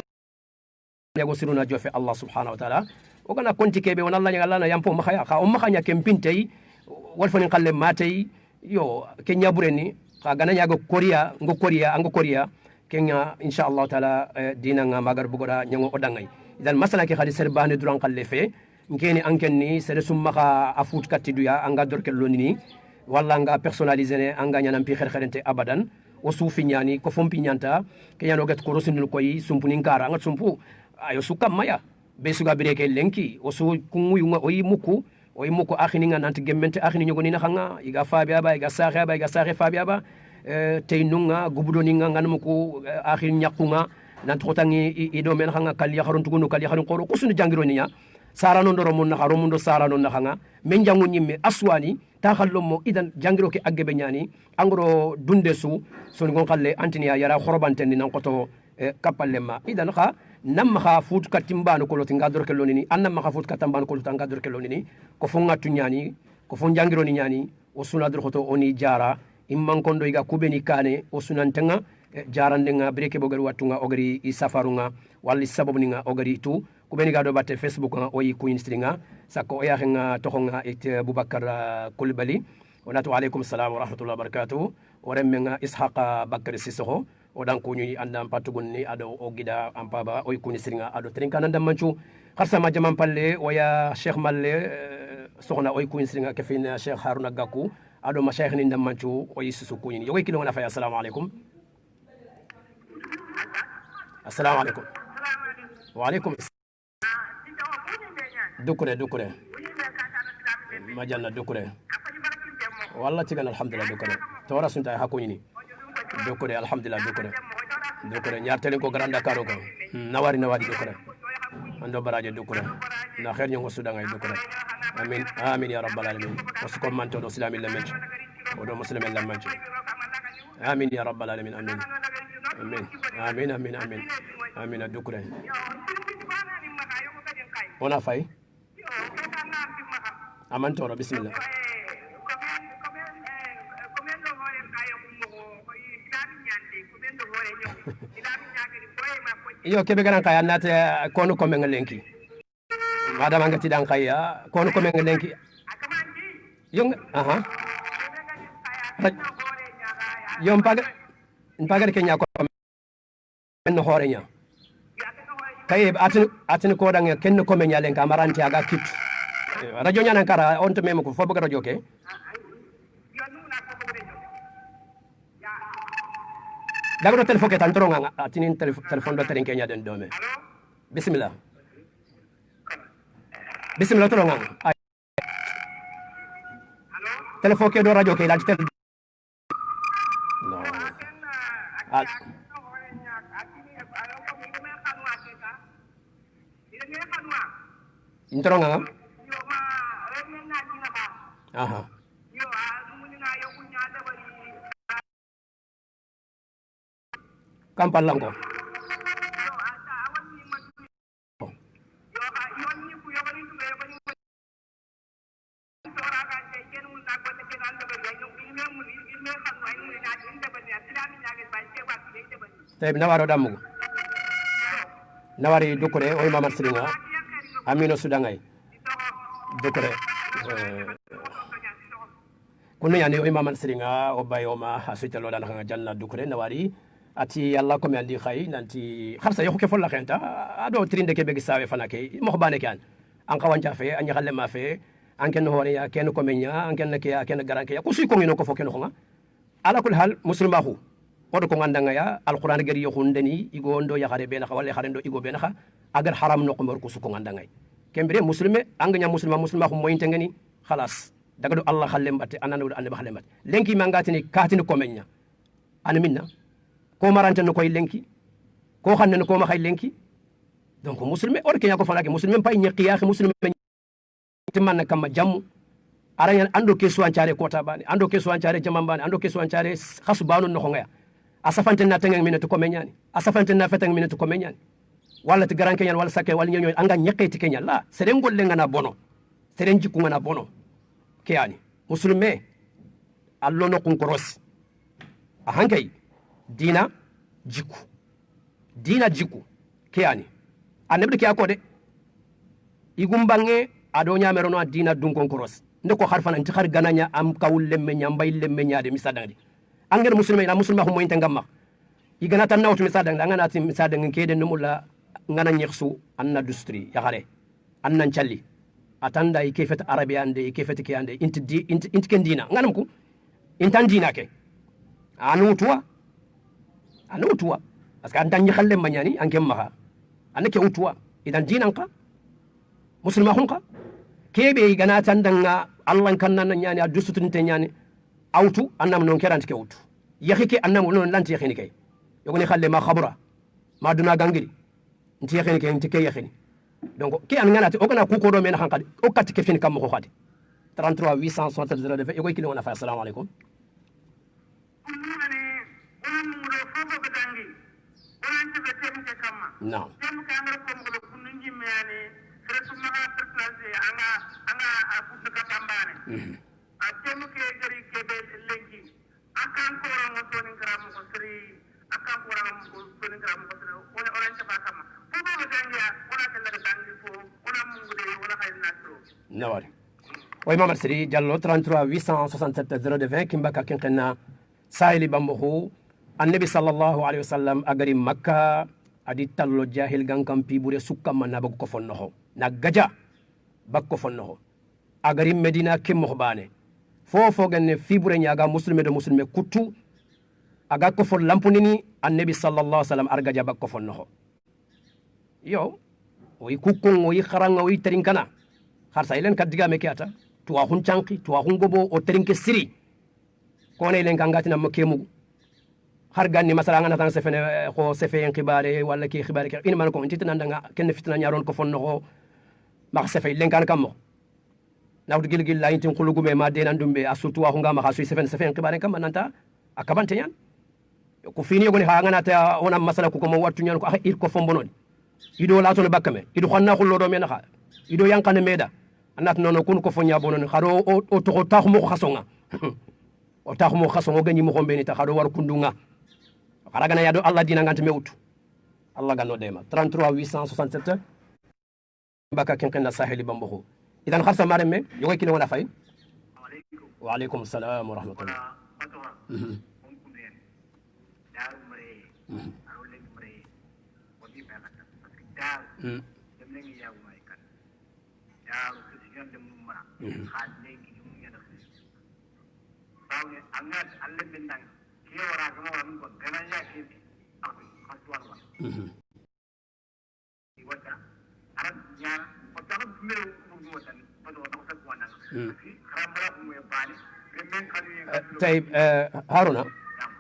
Speaker 1: nego siruna jofe Allah subhanahu wa ta'ala o kana konti kebe won Allah nyala na yampo makhaya ka o makhanya kempintei wal foni qalle matei yo kenya bureni ka gana nyago korea ngo korea kenya inshallah ta'ala dina nga magar bugoda nyango odangay idan masala ke khadi serbani duran qalle fe ngeni ankenni sere summa ka afut katiduya anga dorkel lonini walla nga personnaliser ne anga nyanam pi kherkherente abadan o sufi nyani ko fompi nyanta kenya no get ko rosinul koy sumpuni ngara nga sumpu ayo suka maya be suga bireke lenki o su kungu yunga o yimuku akhini nga nanti gemmente akhini nyogoni na khanga iga fabia ba iga saxe fabia ba teinunga gubudoni nga nganamuku akhini nyakunga nanti khotangi ido men khanga kali kharun tugunu kali kharun qoro kusunu jangiro niya sarano ndoro mun na haromundo sarano na khanga men jangu nyimme aswani ta khallomo idan jangiro ke agge be nyani angro dunde su son gon khalle antinia yara khorobanten nan qoto kapallema idan kha nam kha fut katimbano ko loti ngador ke lonini annam kha fut katambano ko loti ngador ke lonini ko fo ngatu nyani ko fo jangiro ni nyani o sunadur khoto oni jara imman kondo iga kubeni kane o sunantenga jarandenga breke bogar watunga ogari i safarunga walli sababu ninga ogari tu kubeni gado batte Facebook nga o yi kuinstringa sako ya nga tohonga it Boubacar Coulibaly wa alaikum assalam wa rahmatullahi wa barakatuh ورمنا إسحاق بكر سيسو ودان كوني أندام باتوغني أدو أوغيدا أمبابا أو يكوني سرنا أدو ترين كان دمانشو خرسا ما جمان بالي ويا شيخ مالي سوغنا أو يكوني سرنا كفين شيخ هارون غاكو أدو مشايخ دمانشو ويسسو كوني يوي كيلو نفايا السلام عليكم السلام عليكم وعليكم دكرة ما جانا دكرة والله تيجان الحمد لله دكرة تورا سنتا حكوني دكرة الحمد لله دكرة نيارتلين كو غراندا كاروكو نواري دكرة ando baraje dukura na khair nyongo sudanga dukura amin amin ya rabbal alamin wasko manto do islami lamanci odo muslimin lamanci amin ya rabbal alamin amin amin amin amin amin dukura ona fay amantoro bismillah iyo kebe ganan kaya nate kono ko men lenki madama ngati dan kaya kono ko men lenki yung aha yom paga kenya ko men hore nya kay atin ko dan ken ko men yalen ka maranti aga kit radio nya nan kara on to mem ko fo baga radio ke dago telepon ke tantoro nga atinin telepon do terin kenya den dome bismillah toro nga telepon ke do radio ke la tel no intoro nga aha kampalango tabi nawaro damugo nawari dukure o mamar siringa amino sudangay dukure kunu yani o mamar siringa o bayoma hasitelo dan nga janna dukure nawari ati Allah ko mi andi khay nanti kharsa yo ko folla khenta ado trinde ke begi sawe fana ke mo bane kan an kawanca fe an khalle ma fe an ken hore ya ken ko menya an ken ke ya ken garanke ya kusi ko ngino ko fo ken ko nga ala kul hal muslimahu odo ko ngandanga ya alquran gari yo hundeni igo ndo ya khare be na wala khare ndo igo be na agar haram no ko mor ko su ko ngandanga kembere muslime anganya muslima ko moyinte ngani khalas daga do Allah khalle mbate ananu ande ba khalle mbate lenki mangatini katini ko menya an minna ko marante no koy lenki ko xamne ko ma xay lenki donc muslime or ke yako fanake muslime pay ñi qiyax muslime timanna kam jam arayan ando ke suwancare kota bani ando ke suwancare jamambani ando ke suwancare khasu banu no ngaya asafante na tangeng minute ko menyani asafante na fetang minute ko menyani wala ti garanke nyal wala sakke wala ñoy anga ñekati kenya la seren golle ngana bono seren jikku ngana bono kiyani muslime allo no kun koros ahankay dina jiku kiyani annabi ke akode igumbange ado nyamero no dina dunkon koros ndeko harfana nti har gananya am kawulle menya mbay lemme nyaade misadangdi anger muslima ko moyinte ngamma igana tan nawtu misadang ngana tin misadang kede numula ngana nyexsu anna dustri ya xare anna challi atanda ikefet arabiande ikefet kiyande inti ken dina nganam ko intan dina ke anutuwa parce que antan khalle manyani anke maha anake utuwa idan dinan ka muslima hunka kebe gana tandanga Allah kannan nyani adusutun tenyani autu annam non kerant ke utu yakhike annam non lanti yakhini kay yogoni khalle ma khabura ma duna gangiri nti yakhini kay nti kay yakhini donc ki an ngana o kana ku ko do men hankadi o kat ke fin kam ko khadi 33 860 yogoy kilo na fa assalamu alaikum نعم نواري وي ماما سري جالو 33 867 0220 كيمبا كاكين قلنا sahili bambohu annabi sallallahu alaihi wasallam agari makka adi tallo jahil gankam pibure sukka manna bag ko fonnoho na gaja bag ko fonnoho agari medina kemmo bane fofo ganne fibure nyaga muslime do muslime kuttu aga ko fon lampunini annabi sallallahu alaihi wasallam argaja bag ko fonnoho yo oyi kukkon oyi kharanga oyi terinkana har saylen kadiga me kiata tuwa hun chanki tuwa hun gobo o terinke siri kone len kangati na makemu har ganni masala ngana tan sefene ko sefe en khibare wala ki khibare in man ko inti tan nga ken fitna nyaron ko fonno ko ma sefe len kan kammo nawdu gilgil la intin khulugume ma denan dumbe asutu wa hunga ma khasu sefe en khibare kam nanta akabante nyan ko fini yogoni ha ngana ta wona masala ko mo wattu nyan ko ir ko fombononi ido la to bakkame ido xonna khullo do men kha ido yankane meda anat nono kun ko fonya bonon kharo o to tax mo khasonga o tax mo khasongo gani mo xombe ni ta khado war kundunga kharaga na yado Allah dina ngante mewtu Allah ganno dema 33 867 baka ken na saheli bambo idan kharsa mareme yoy kilo wala fay wa alaykum assalam wa rahmatullah
Speaker 2: angat alle bindang ke wara kama wan ko ganan ya ke aku khaswar wa wata arab nya ko ta ko mel ko watan ko do ko tak wana kharambara ko e bani men khali
Speaker 1: tay haruna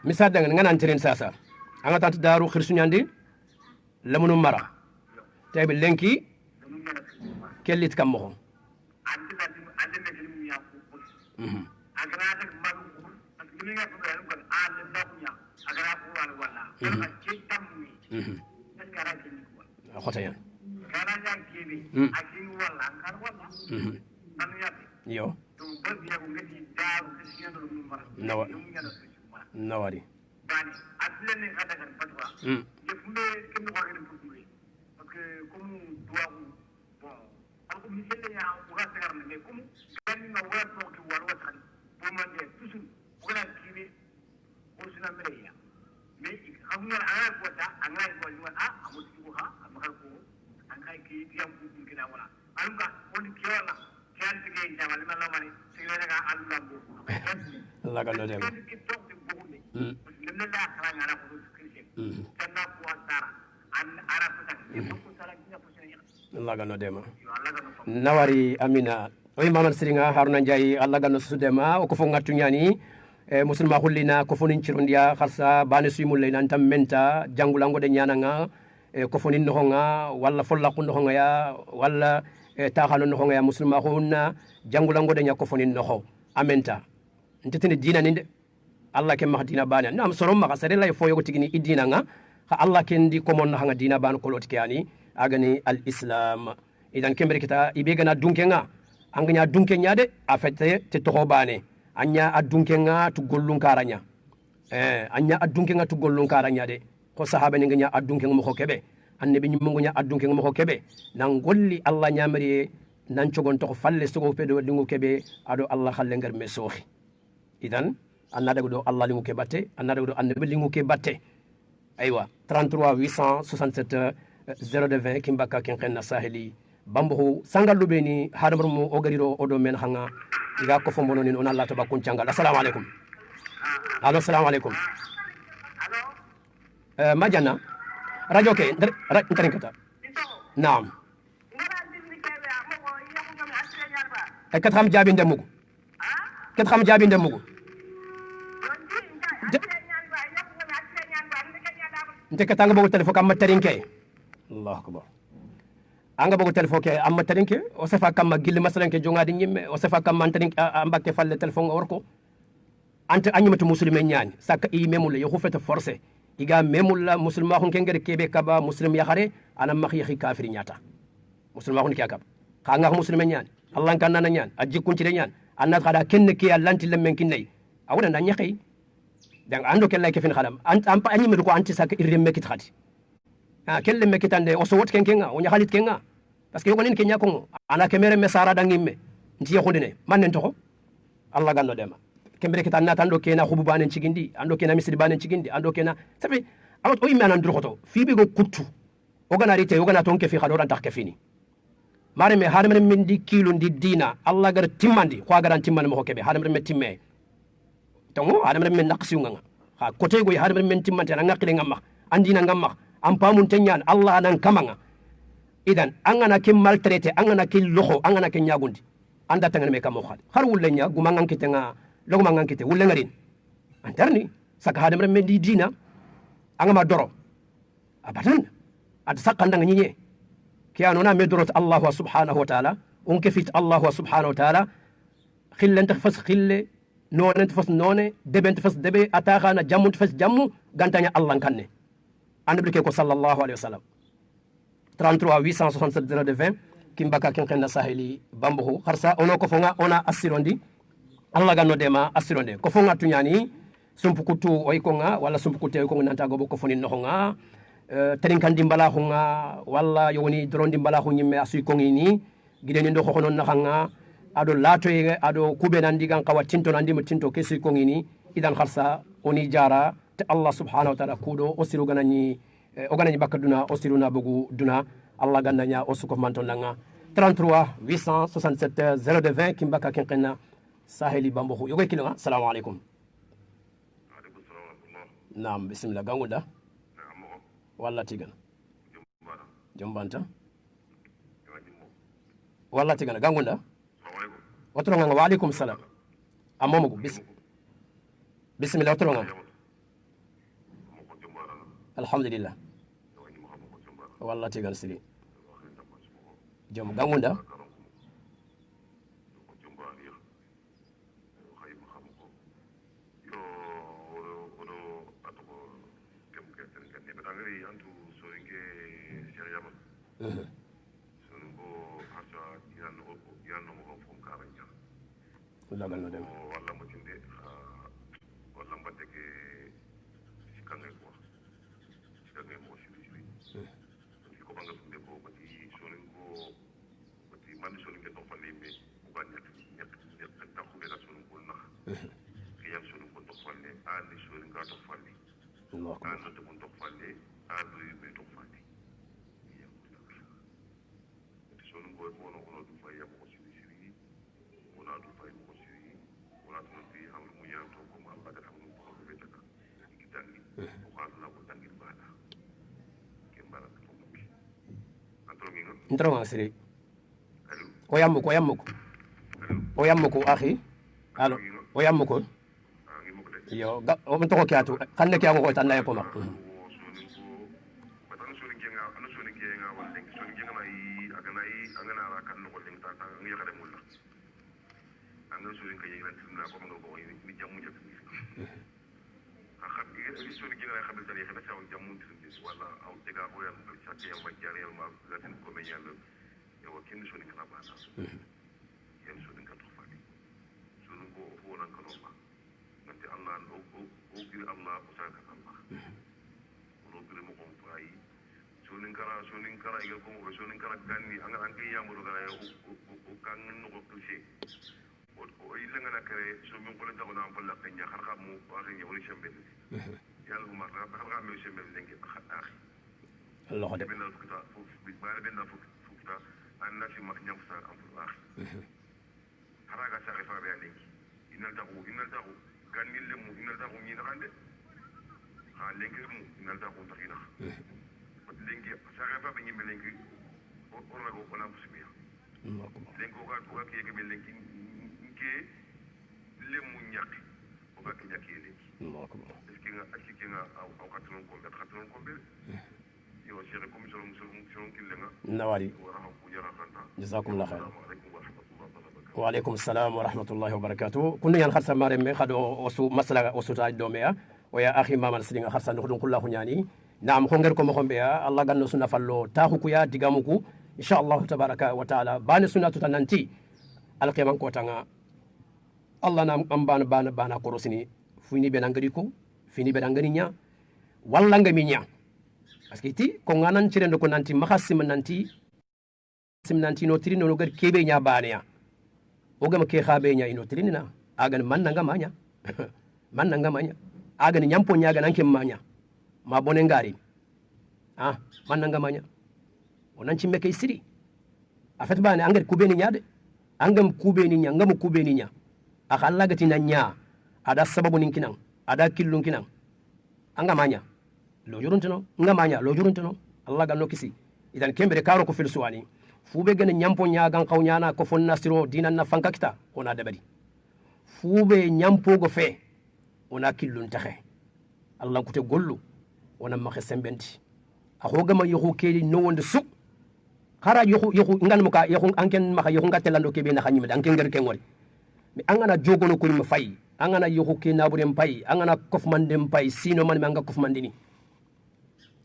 Speaker 1: misal da ngana antirin sasa anga tant daru khirsunyandi lamunu mara tay be lenki kellit kam mo
Speaker 2: andi ne limu ya ko agrada malu ni nga ko ko an na kunya agrada ko wala ka ci tammi ngara ci ko
Speaker 1: khotayan
Speaker 2: kana yang kibi akin wala kan wala man ya
Speaker 1: yo
Speaker 2: to ba biya ko ngati daru ci yado lu mara
Speaker 1: nawari
Speaker 2: bani atlen ni kada kan patwa je fumbe kem ko ngene pour duwe parce que comme doa bon al ko mi sele ya ko ga tegar ne comme kan nga wa to ki war wa tan pour man de toujours wala kibi ko sina meya mais xam nga ala ko ta angay ko ni a amu ci ko ha am ka ko an kay ki diam ko ko kina wala an ka ko ni kiwala kan te ge jamal ma la mari ci ne nga Allah bo
Speaker 1: Allah ga no dem Allah gano dema nawari amina oy mamad siringa haruna njay Allah gano sudema o ko fo ngattu nyani musulma hullina ko fonin cirondiya kharsa bane suyimul lay nan tam menta jangulango de nyananga ko fonin no honga walla folla ko no honga ya walla taxano no honga ya musulma hunna jangulango de nyako fonin no ho amenta ntetene dina ninde Allah ke mahdina bana nam sorom ma sare lay foyo tigini idina nga ha Allah kendi ko mon nga dina ban ko lotiki ani agani al islam idan kembre kita ibe gana dunke nga anganya dunke nyaade afete te to bane anya adunke nga tu gollun karanya anya adunke nga tu gollun karanya de ko sahaba ni nganya adunke nga mo ko kebe annabi nyum ngonya adunke nga mo ko kebe nan golli Allah nyamari nan cogon to falle sugo pedo dingo kebe ado Allah khalle ngar me soxi idan annada do Allah lingu ke batte annada do annabi lingu ke batte aywa 33 867 0220 kimbaka ken kenna saheli bambo sangal lubeni hadamar mo o gariro o do men hanga iga ko fombono ni on Allah to bakun cangal assalamu alaikum allo assalamu alaikum allo majana radio ke ndare kata naam kat xam jabi ndemugo kat xam jabi ndemugo nte katanga bogo telefo kam matarinke Allah akbar anga bogo telefo ke am matarinke o sefa kam gilli masalanke jongadi nyimme o sefa kam matarinke ambakke falle telefon orko ante anyimatu muslime nyaani saka i memul yo khufeta forcé iga memul la muslima khon kengere kebe kaba muslim ya khare ana makhi kafir nyata muslima khon kiyakab khanga muslime nyaani Allah kan nana nyaani ajikun ci de nyaani annat khada kenne ki allanti lemmen kinnay awda na nyakhay dan ando kella ke fin khalam ampa anyi medu ko anti sak irre mekit khati kelle mekit ande o so wot kenkenga o nyahalit kenga parce que yogonen kenya ko ana kemere mesara dangimme nti yakhundine manen to Allah ganno dema kembere kita annata ando kena khubu banen cigindi ando kena misri banen cigindi ando kena sabi awat o imana ndur khoto fi be go kuttu o gana rite o gana tonke fi khadora tak fini mare me harmere min di kilo ndi dina Allah gar timmandi ko garan timmani mo kebe harmere me timme tongo harmere men naqsi nganga ha kote go harmere men timmante na ngakile ngamma andina ngamma am pamun tenyan Allah nan kamanga idan angana ke maltraité angana ke loxo angana ke nyagundi anda tangane me kamo khad har wulle nya gumangan kitenga logo mangan kite wulle ngarin antarni saka harmere men di dina angama doro abadan ad sakanda nginye كيانو نا مدرت الله سبحانه وتعالى ونكفيت الله سبحانه وتعالى خل انت فس خل نون انت فس نون دب انت فس دب اتاخانا جمو انت فس جمو غانتانيا الله كانني انا بريكو صلى الله عليه وسلم 33 867 20 كيم باكا كين خنا ساحلي بامبو خرسا اونو كو فونغا اونا اسيروندي الله غانو ديما اسيروندي كو فونغا تونياني سمبوكوتو ويكونغا ولا سمبوكوتو ويكونغا نانتا غوبو كو فوني نخونغا terinkan dimbala hunga walla yoni dron dimbala hu nyimme asu kongini gideni ndo khonon nakanga ado lato ye ado kube nan digan kawa tinto nan dimu tinto kesu kongini idan kharsa oni jara te Allah subhanahu wa ta'ala kudo osiru ganani bakaduna osiruna bugu duna Allah gananya osuko manton nanga 33 867 0220 kimbaka kenkena saheli bambo yogo kilanga assalamu alaikum naam bismillah ganguda walla tigana jombanta walla tigana gangunda otronga wa alaikum salam amomo bismillah otronga alhamdulillah walla tigana siri jom gangunda lagal no dem
Speaker 3: walla mo tinde walla mbadde ke sikkange ko sikkange mo siri ko banga funde ko bati sonin ko bati man sonin ke to falle be ko banya ñak ta ko be la sonin ko nax yam sonin ko to falle ani sonin ka to falle Allah ko an to to falle adu be to falle sonin ko ko no du fay yam ko siri wala du fay ko siri wala du fi am mu yanto ko ma ba da am ko be taka kitangi ko Allah ko tangi bala ke mbara ko bi antromi no
Speaker 1: ntroma siri o yammuko akhi allo o yammuko yo o to ko kyatu kanne kyago ko tan nay ko ma sonin kara iga ko mo sonin kara ganni anga anke yamuro gara o kan no ko touché o illa ngana kare so min ko la taxona am falla kanya xarxa mu waxe ni woni sembe yalla ko marra ba xarxa me sembe lengi akhi Allah de
Speaker 3: ben futa fu bi bare ben futa an nasi mak ñam futa am fu akhi haraga sa refa be lengi inal taxu ganni lemu inal taxu ñi naxande ha lengi mu inal taxu taxina lengi sare fa be ñi melengi o na go na busbiya lengi o ga ke ke melengi ke lemu ñaki o ga ke ñaki lengi est-ce que nga akiki nga aw xatron ko be yo jere commission ki lenga
Speaker 1: nawari jazakumullah khair wa alaikum assalam wa rahmatullahi wa barakatuh kunu yan kharsa mare me khado osu masala osu ta do me ya o ya akhi mamal sidinga kharsa ndo dun kullahu nyani naam ko ngel ko mo xombe ya Allah ganno sunna fallo taxu ku ya digamuku inshallah tabaraka wa taala bani sunnatu tananti alqiyaman ko tanga Allah nam bana ko rosini fini be nangari ko fini be nangari nya walla ngami nya parce que ti ko nganan cire ndo ko nanti makhasim nanti no trino no gar kebe nya bane ya o gama ke khabe nya ino trinina agan man nanga manya man nanga manya aga ni nyampo nyaga nanke manya ma bone ngari man nanga manya onan cimme kay siri afet bane angar kubeni nyaade angam kubeni nya ngam kubeni nya akalla gati nya ada sababu ninkinan ada killun kinan anga manya lo juruntuno nga manya lo juruntuno Allah ganno kisi idan kembere karo ko fil suwani fube gane nyampo nyagan kawnyana ko fonna siro dinan na fanka kita ona dabari fube nyampo go fe ona killun taxe Allah kute gollu ona maxe sembenti ako gama yoxu kedi no wonde su xara yoxu ngan muka yoxu anken maxa yoxu ngatelando kebe na xanyime anken ngar ke ngori mi angana jogono ko mi fay angana yoxu ke naburem pay angana kofmandem pay sino man manga kofmandini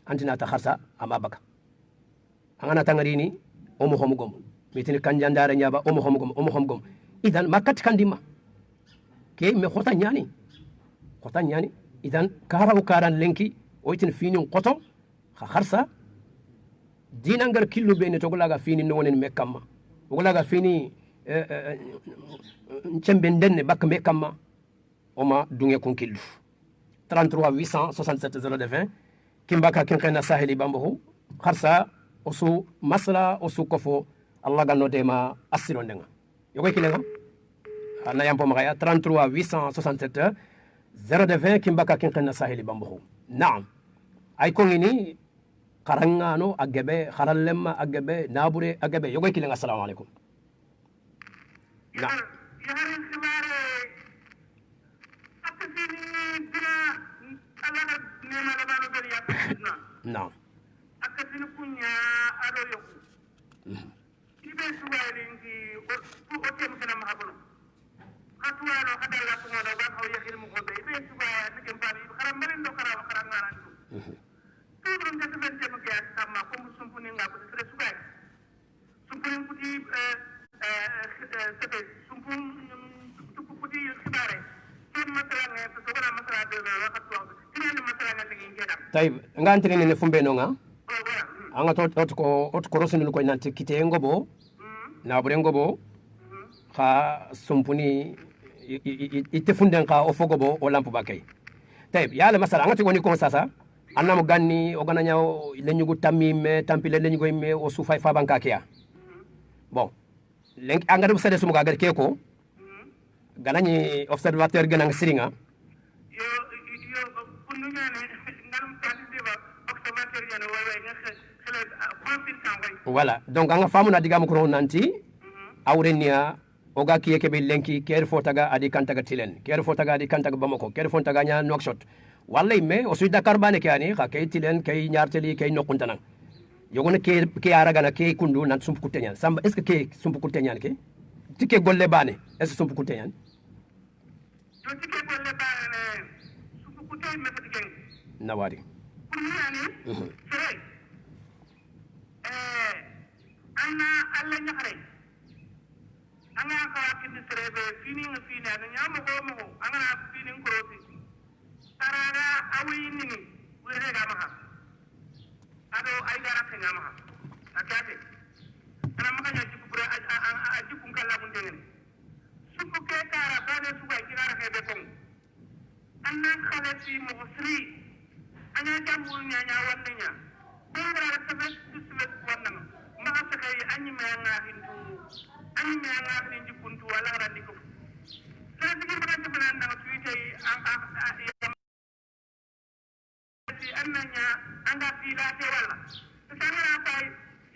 Speaker 1: antina ta kharsa ama baka angana tangarini omo homo gom mitini kanjandare nyaba omo homo gom idan makat kandima ke me khota nyani idan kara o karan lenki o itin finin qoto kharsa dinangar killu be ne to golaga fini no wonen mekamma golaga fini cemben denne bak mekamma oma dunge kon killu 33 867 020 kimbaka kinkena saheli bambo kharsa osu masla osu kofo Allah ganno dema asiro ndenga yokoy kilenga na yampo magaya 33 867 020 kimbaka kinkena saheli bambo naam ay ko ngini karangano agebe kharallema agebe nabure agebe yokoy kilenga assalamu alaikum
Speaker 2: naam yarin khimare akfini dina Allah nema la banu bari yakna
Speaker 1: naam
Speaker 2: akfini kunya ado yoku ibe suwali ngi o tem kana mahabono katwa no kadalla ko no ba ko yakhil mu khobe ibe suwaya ne kembali kharam bari ndo kara kharangana tudo nda ben tem ke sama ko musumpuni ngako sere suwaya sumpuni puti sebe sumpun puti khibare tem masala ne to kana masala de wakatwa tinani masala ngati ngeda
Speaker 1: tayib ngantri ne fumbe no nga anga to ko rosinu ko nanti kite ngobo na bure ngobo kha sumpuni ite funden ka o fogobo o lampu bakay tayib yala masala ngati woni ko sasa annamo ganni o gananya lenyugo tamime tampile lenyugo me o sufay fabanka kiya bon lenk angadu sede sumu ga gar keko ganani observateur ganang siringa
Speaker 2: yo kunu ñane ngam tandi deba observateur ñane way nga xele consultant way
Speaker 1: voilà donc anga famuna digam ko nanti awrenia oga kiye kebe lenki ker fotaga adi kantaga tilen ker fotaga adi kantaga bamako ker fotaga nya nokshot wallahi me o su dakar bane kani ka kay tilen kay ñarteli kay nokuntana yogona ke araga na ke kundu nan sumpu kutenyan samba est ce que ke sumpu kutenyan ke tike golle bane est ce sumpu kutenyan
Speaker 2: to tike golle bane sumpu kutay me fatigen
Speaker 1: nawari
Speaker 2: kunu ñane sere anna alla ñaxare anga ka kindi sere be fini nga fini ana ñama ko mo anga na fini ngorosi tarara awi nini were ga maka ado ay dara ka ñama akate ana maka nya ci bure a ci kun kala mun dengen suko ke kara bane suba kirara ke be tong anna khala fi mughsri anya jambul nya nya wannnya dara tabe tusme wannan ma sa kay anyi ma nga hindu anyi ma nga hindu kuntu wala randi ko sai digir ba ta bana na tuite annanya anga fila te wala sangara tay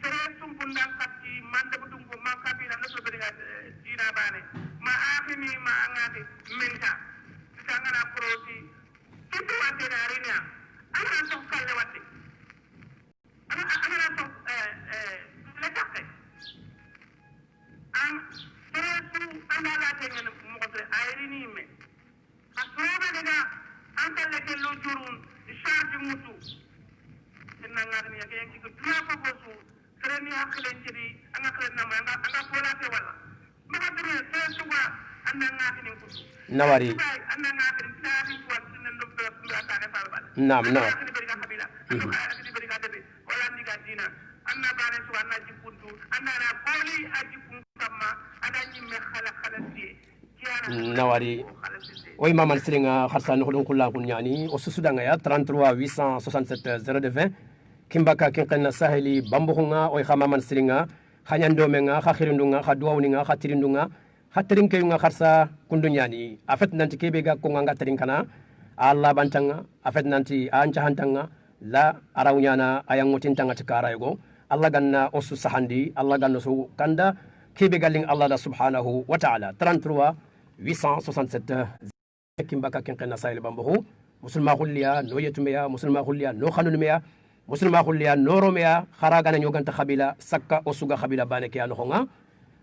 Speaker 2: sere sumpundan katti mande budum ko ma kabila no so bediga dina bane ma afini ma angati menta sangara proti tutu wate na rinya ana to kalle wate ana to le takke an sere su anda la te ngene mo ko ayrini me asroba daga anta le ke lo jurun charge mutu inna ngani yake yanki ko dua ko bosu kreni aklen jiri anga kren na anga fola te wala ma dire se suwa anda ngani ko
Speaker 1: nawari
Speaker 2: anda ngani tari ko tan ndo be ta ne fa bal
Speaker 1: nam no
Speaker 2: ni bari ga kabila ni bari ga debe wala ni ga dina anna bare su anna jipuntu anna na boli ajipun kama ada ni me khala khala ti
Speaker 1: nawari o imaman siringa kharsa no khudun kullan kunyani o susudanga ya 33 867 0220 kimbaka kinqenna saheli bambuhunga o khamaman siringa khanyandomenga khakhirindunga khadwawninga khatirindunga khatirinkeunga kharsa kundunyani afet nanti kebe ga ko nganga tarinkana alla bantanga afet nanti anja hantanga la arawnyana ayangutin tanga tikara yugo Allah ganna osu sahandi Allah ganna su kanda kebe galing Allah da subhanahu wa ta'ala 33 867 kimbaka kinqenna saheli bambuhu musulma khulliya no yetumeya musulma khulliya no khanunumeya musulma khulliya no romeya kharagana nyoganta khabila sakka osuga khabila baneke ya no honga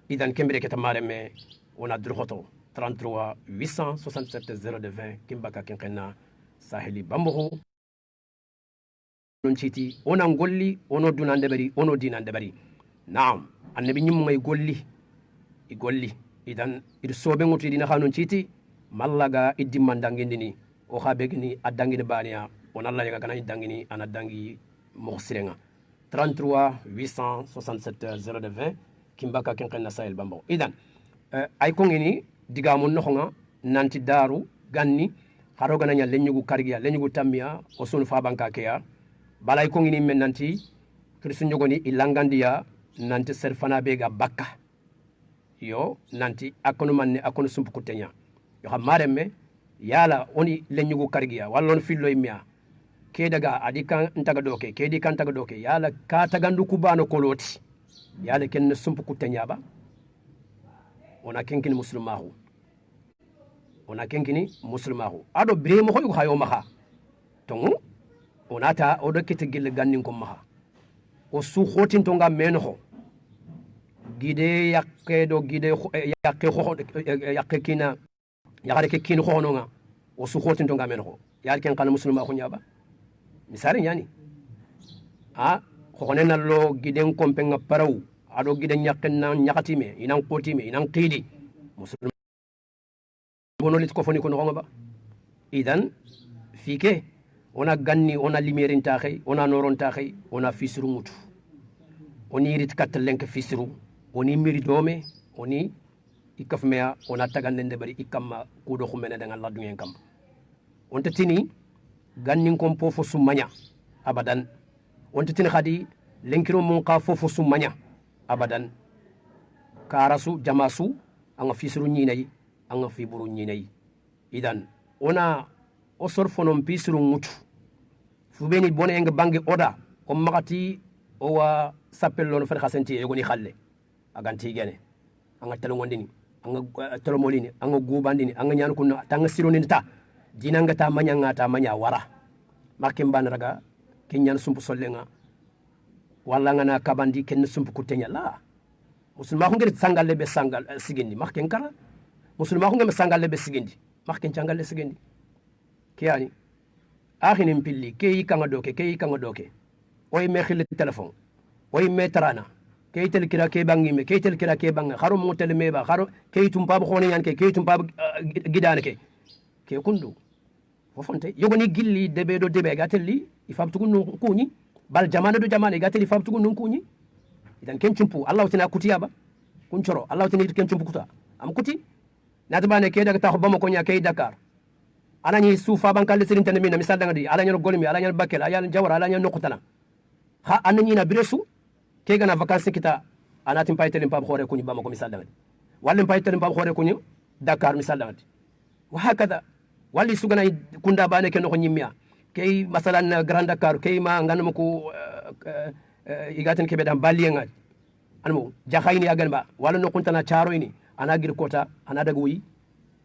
Speaker 1: idan kembere ketamareme ona durhoto 33 867 0220 kimbaka kinqenna saheli bambuhu non citi ona golli ono dunande bari ono dinande bari naam annabi nyum may golli i golli idan ido sobe nguti dina khanon citi mallaga iddi mandangindini o khabegni adangini baniya on Allah yaga kana idangini ana dangi moxsirenga 33 867 0220 kimbaka kinqenna sahel bambo idan ay ko ngini digamon noxonga nanti daru ganni xaro gana nya lenyugu kargiya lenyugu tammiya o sunu fa banka keya balay ko ngini men nanti kristu nyogoni ilangandiya nanti serfana bega bakka yo nanti akono manne akono sumpu kutenya yo xamareme yala oni lenyugu kargiya wallon fillo imya ke daga adikan ntaga doke ke di kan taga doke yala ka tagandu kubano koloti yala ken sumpu kutenya ba ona kenkini muslimahu ona kenkini muslimahu ado bremo ko hayo maha tongu onata odo kete gel gannin ko maha o su khotin tonga menho gide yakke do gide yakke ko yakke kina yakare ke kin khononga o su khotin tonga menho yal ken kana muslimahu nyaba misari nyani ko nena lo giden kompenga paraw ado giden yakken na nyakatime inan kotime inan qidi muslim bonolit ko foni ko no ba idan fike ona ganni ona limerin taxay ona noron taxay ona fisru mutu oni rit katlenke fisru oni miri dome oni ikafmeya ona tagandende bari ikamma kudo khumene dangal laddu ngeen kam on tini ganni kom pofo sumanya abadan on tini khadi lenkiro mun qa fofo sumanya abadan karasu jamasu anga fisru nyinay anga fiburu nyinay idan ona o sorfonon pisru mutu fubeni bone nga bangi oda o magati o wa sapellon fer khasenti e goni khalle aganti gene anga telongondini anga telomolini anga gubandini anga nyaan kunno tanga sironi ta dinanga ta manya wara makim ban raga kinyan sumpu sollenga walla ngana kabandi ken sumpu kutenya la musulma ko ngir sangalle be sangal sigindi makken kara musulma ko ngam sangalle be sigindi makken changalle sigindi kiyani akhinin pilli kay kanga doke oy me khil telephone oy me tarana kay tel kira kay bangi me kay tel kira kay banga kharo mo tel me ba kharo kay tum pab khoni yan kay tum pab gidane kay kundu fofonte yogoni gilli debe do debe gatelli ifam tugun kuni bal jamana do jamana gatelli ifam tugun kuni idan ken chumpu Allah tina kutiya ba kun choro Allah tina ken chumpu kuta am kuti natbane kay daga taxo bama ko nya kay Dakar anani sufa bankalle sirin tan mina misal dangadi ala nyoro golmi ala nyoro bakel ala jawara ala nyoro nokutana ha anani na biresu ke gana vacances kita anatim paytelim pab khore kunyi bama ko misal dangadi wallim paytelim pab khore kunyi Dakar misal dangadi wa hakada walli sugana kunda bane ken ko nyimya kay masalan Grand Dakar kay ma nganum ko igaten kebe dam balienga anmo jakhayni yagan ba wala nokuntana charo ini ana gir kota ana dagoyi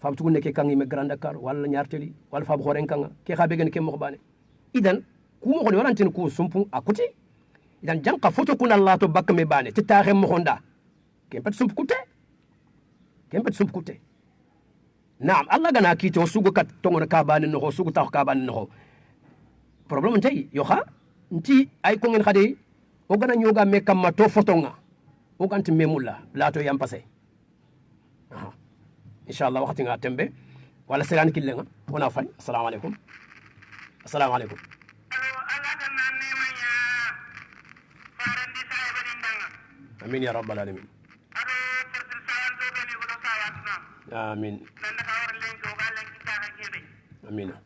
Speaker 1: fam tugunne ke kangi me Grand Dakar wala nyarteli wala fam khoren kanga ke khabe gen ke mo bane idan ku mo khoni warantin ku sumpu akuti idan janqa foto kun Allah to bakka me bane ti taxe mo honda ke pat sumpu kute naam Allah gana kito sugu kat tongona ka bane no sugu tax ka bane no problem tay yo kha nti ay ko ngeen khade o gana nyoga me kam ma to foto nga o ganti memulla la to yam passé inshallah waxati nga tembe wala selan killenga wona fay assalamu alaikum amin ya rabbal alamin amin
Speaker 2: nan da kawar len ko ga len ki ta ha kebe
Speaker 1: amina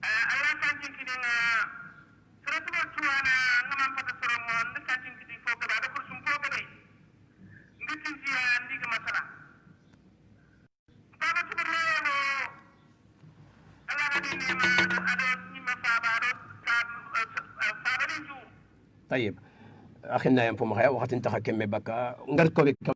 Speaker 2: Allah kan kin kidi na suratu ba tuwana ngam fata soro mo nda kan kin kidi fo ga da ko sum fo ga dai ngitin ji ya ndi ga masala baba tu ko Allah ga ni ma ado ni ma fa ba do fa ba din ju
Speaker 1: طيب أخينا ينفو مخيا وقت انتخا كمي بكا نغرقو بك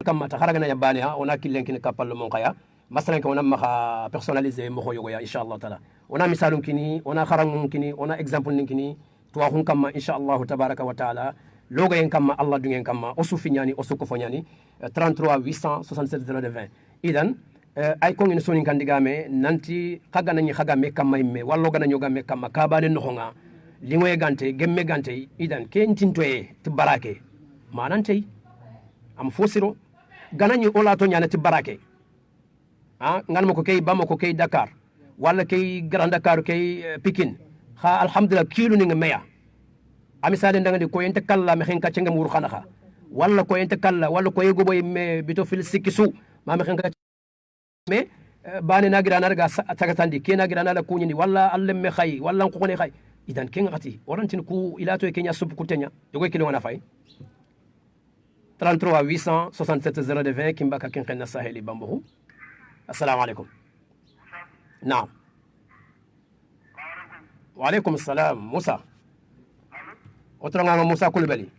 Speaker 1: كما تخرجنا يبانيها هناك اللي يمكن كابل من قيا مثلا كنا مخا بيرسوناليزي مخو يوغيا ان شاء الله تعالى ونا مثال كني ونا خرج كني ونا اكزامبل كني تواخون كما ان شاء الله تبارك وتعالى لوغا ين كما الله دين كما اوسو فينياني اوسو كوفونياني 33 867 اذا ay ko ngin sonin kan digame nanti kaga nani kaga me kama imme wallo gana nyoga me kama kabane no nga lingoye gante gemme gante idan ke ntintoye tibarake manante am fosiro ganani ola to nyana tibarake ngan mako kay bamako kay Dakar wala kay Grand Dakar kay Pikine kha alhamdulillah kilo ni meya ami sade ndangandi ko yente kala me hen ka cengam wur khana kha wala ko yente kala wala ko yego boy me bito fil sikisu ma me hen ka me bani na gira narga tagatandi ke na gira na la kunyini wala allem me khay wala ko ne khay idan ken ngati orantin ku ilato kenya sub kutenya yogo kilo wana fay 33 867 020 kimbaka ken khena saheli bambo السلام عليكم نعم وعليكم السلام موسى وترى موسى كلبلي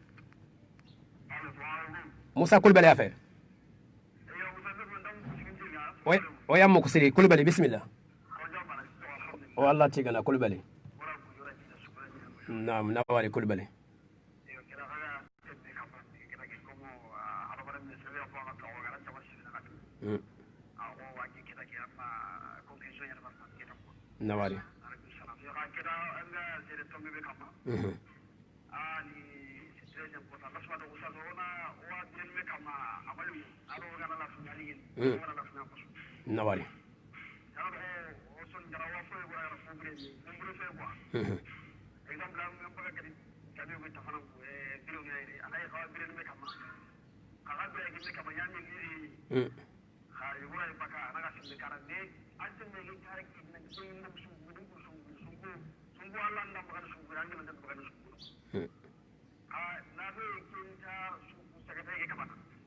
Speaker 1: موسى كلبلي يا فيه ويا مكسري كلبلي بسم الله والله تيجنا كلبلي نعم نواري كلبلي نواري نواري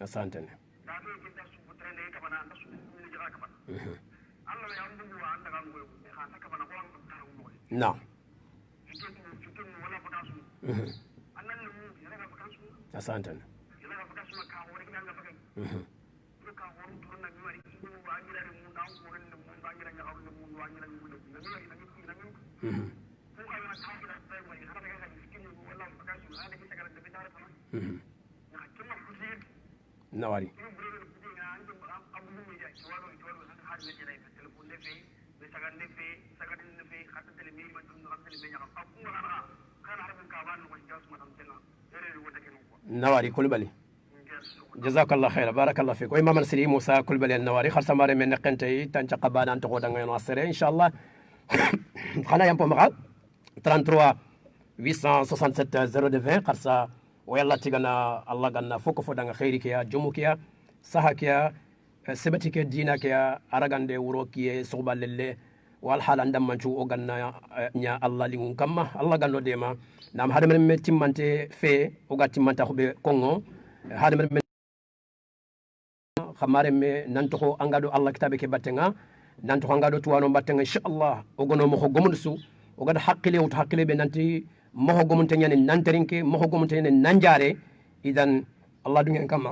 Speaker 1: asante نعم asante نواري نواري كلبلي جزاك الله خير بارك الله فيك وإمام السري موسى كلبلي النواري خلص ماري من نقنتي تنشق بان تقود ان شاء الله خنا يمبو مغا 33 867 020 قرصا ويلا تيغنا الله غنا فوكو فودان خيرك يا جموك يا سحك يا سبتك دينك يا ارغاندي وروكي صوبا لله والحال عندما منشو اوغنا نيا الله لين كما الله غنو ديما نام هذا من تيمانتي في اوغا تيمانتا خوبي كونغو هذا من خماري مي نانتو انغادو الله كتابك باتنغا نانتو انغادو توانو باتنغا ان شاء الله اوغنو مخو غومنسو اوغا حقلي وت حقلي بي نانتي مخو غومنتني نانترينكي مخو غومنتني نانجاري اذن الله دون كما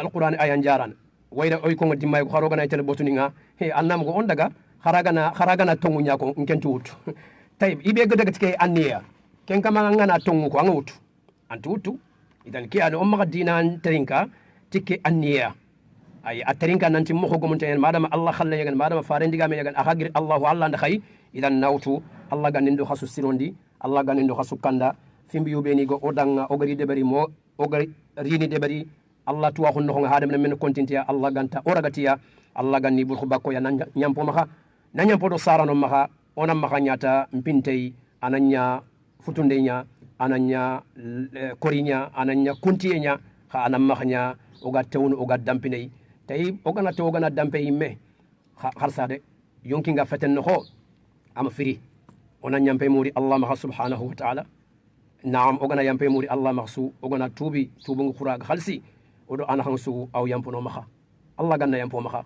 Speaker 1: القران ايان جاران ويدا اوي كونغ ديماي خارو غنا تيل بوتونيغا هي انام غو اندغا خراغنا تونغو نياكو انكنتو وت طيب يبي غدغتكي انيا كن كما غنا تونغو كو انوت انتوتو اذن كي ان امغا دينان ترينكا تيكي انيا ay atarinka nanti mo ko munten madama Allah khalla yagan madama farendi game yagan akagir Allahu Allah ndakhay idan nawtu Allah ganindo khasu sirondi Allah ganindo khasu kanda fimbi yubeni go odanga ogari debari mo ogari rini debari Allah tuwa khonno nga hadam men kontintiya Allah ganta oragatiya Allah ganni bul khubako ya nyampo maka nanyampo do sarano maka onam maka nyata mpintei ananya futundenya ananya korinya ananya kuntienya ha anam makanya oga tewnu oga dampinei tay ogana dampe yimme kharsade yonkinga feten no ho am firi ona nyampe muri Allah ma subhanahu wa ta'ala naam ogana yampe muri Allah mahsu ogana tubi tubungu khuraga khalsi odo ana hansu aw yampono maha Allah ganna yampo maha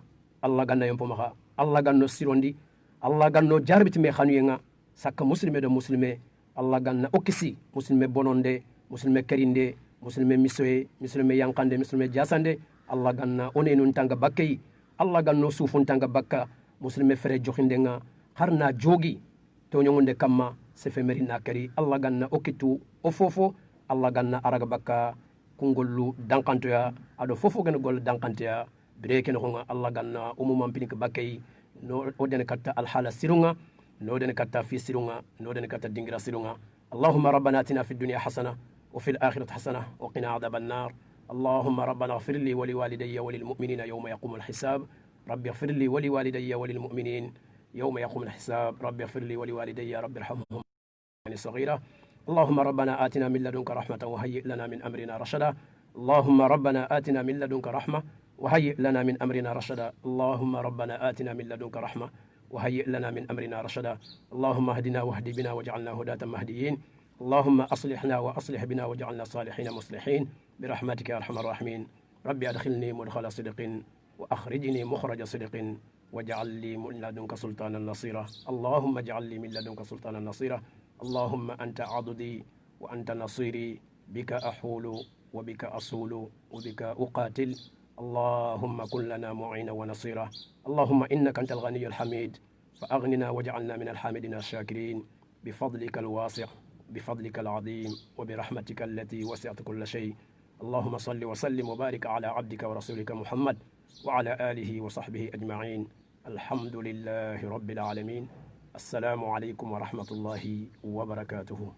Speaker 1: Allah ganno sirondi Allah ganno jarbiti me khanuyenga sakka muslime do muslime Allah ganna okisi muslime bononde muslime kerinde muslime misoye muslime yankande muslime jasande Allah ganna onenun tanga bakkay Allah ganno sufun tanga bakka muslime fere jokhindenga harna jogi to nyongonde kamma se femerina kari Allah ganna okitu ofofo Allah ganna araga bakka kungollu dankantoya ado fofo gana gol dankantoya breke no nga Allah ganna umumam pinik bakkay no odene katta alhala sirunga no odene katta fi sirunga no odene katta dingira sirunga اللهم ربنا آتنا في الدنيا حسنة وفي الآخرة حسنة وقنا عذاب النار اللهم ربنا اغفر لي ولوالدي وللمؤمنين يوم يقوم الحساب رب اغفر لي ولوالدي وللمؤمنين يوم يقوم الحساب رب اغفر لي ولوالدي رب ارحمهم صغيرة اللهم ربنا آتنا من لدنك رحمة وهيئ لنا من أمرنا رشدا اللهم ربنا آتنا من لدنك رحمة وهيئ لنا من أمرنا رشدا اللهم ربنا آتنا من لدنك رحمة وهيئ لنا من أمرنا رشدا اللهم اهدنا واهد بنا واجعلنا هداة مهديين اللهم أصلحنا وأصلح بنا واجعلنا صالحين مصلحين برحمتك يا أرحم الراحمين ربي أدخلني مدخل صدق وأخرجني مخرج صدق واجعل لي من لدنك سلطانا نصيرا اللهم اجعل لي من لدنك سلطانا نصيرا اللهم أنت عضدي وأنت نصيري بك أحول وبك أصول وبك أقاتل اللهم كن لنا معينا ونصيرا اللهم إنك أنت الغني الحميد فأغننا واجعلنا من الحامدين الشاكرين بفضلك الواسع بفضلك العظيم وبرحمتك التي وسعت كل شيء اللهم صل وسلم وبارك على عبدك ورسولك محمد وعلى آله وصحبه أجمعين الحمد لله رب العالمين السلام عليكم ورحمة الله وبركاته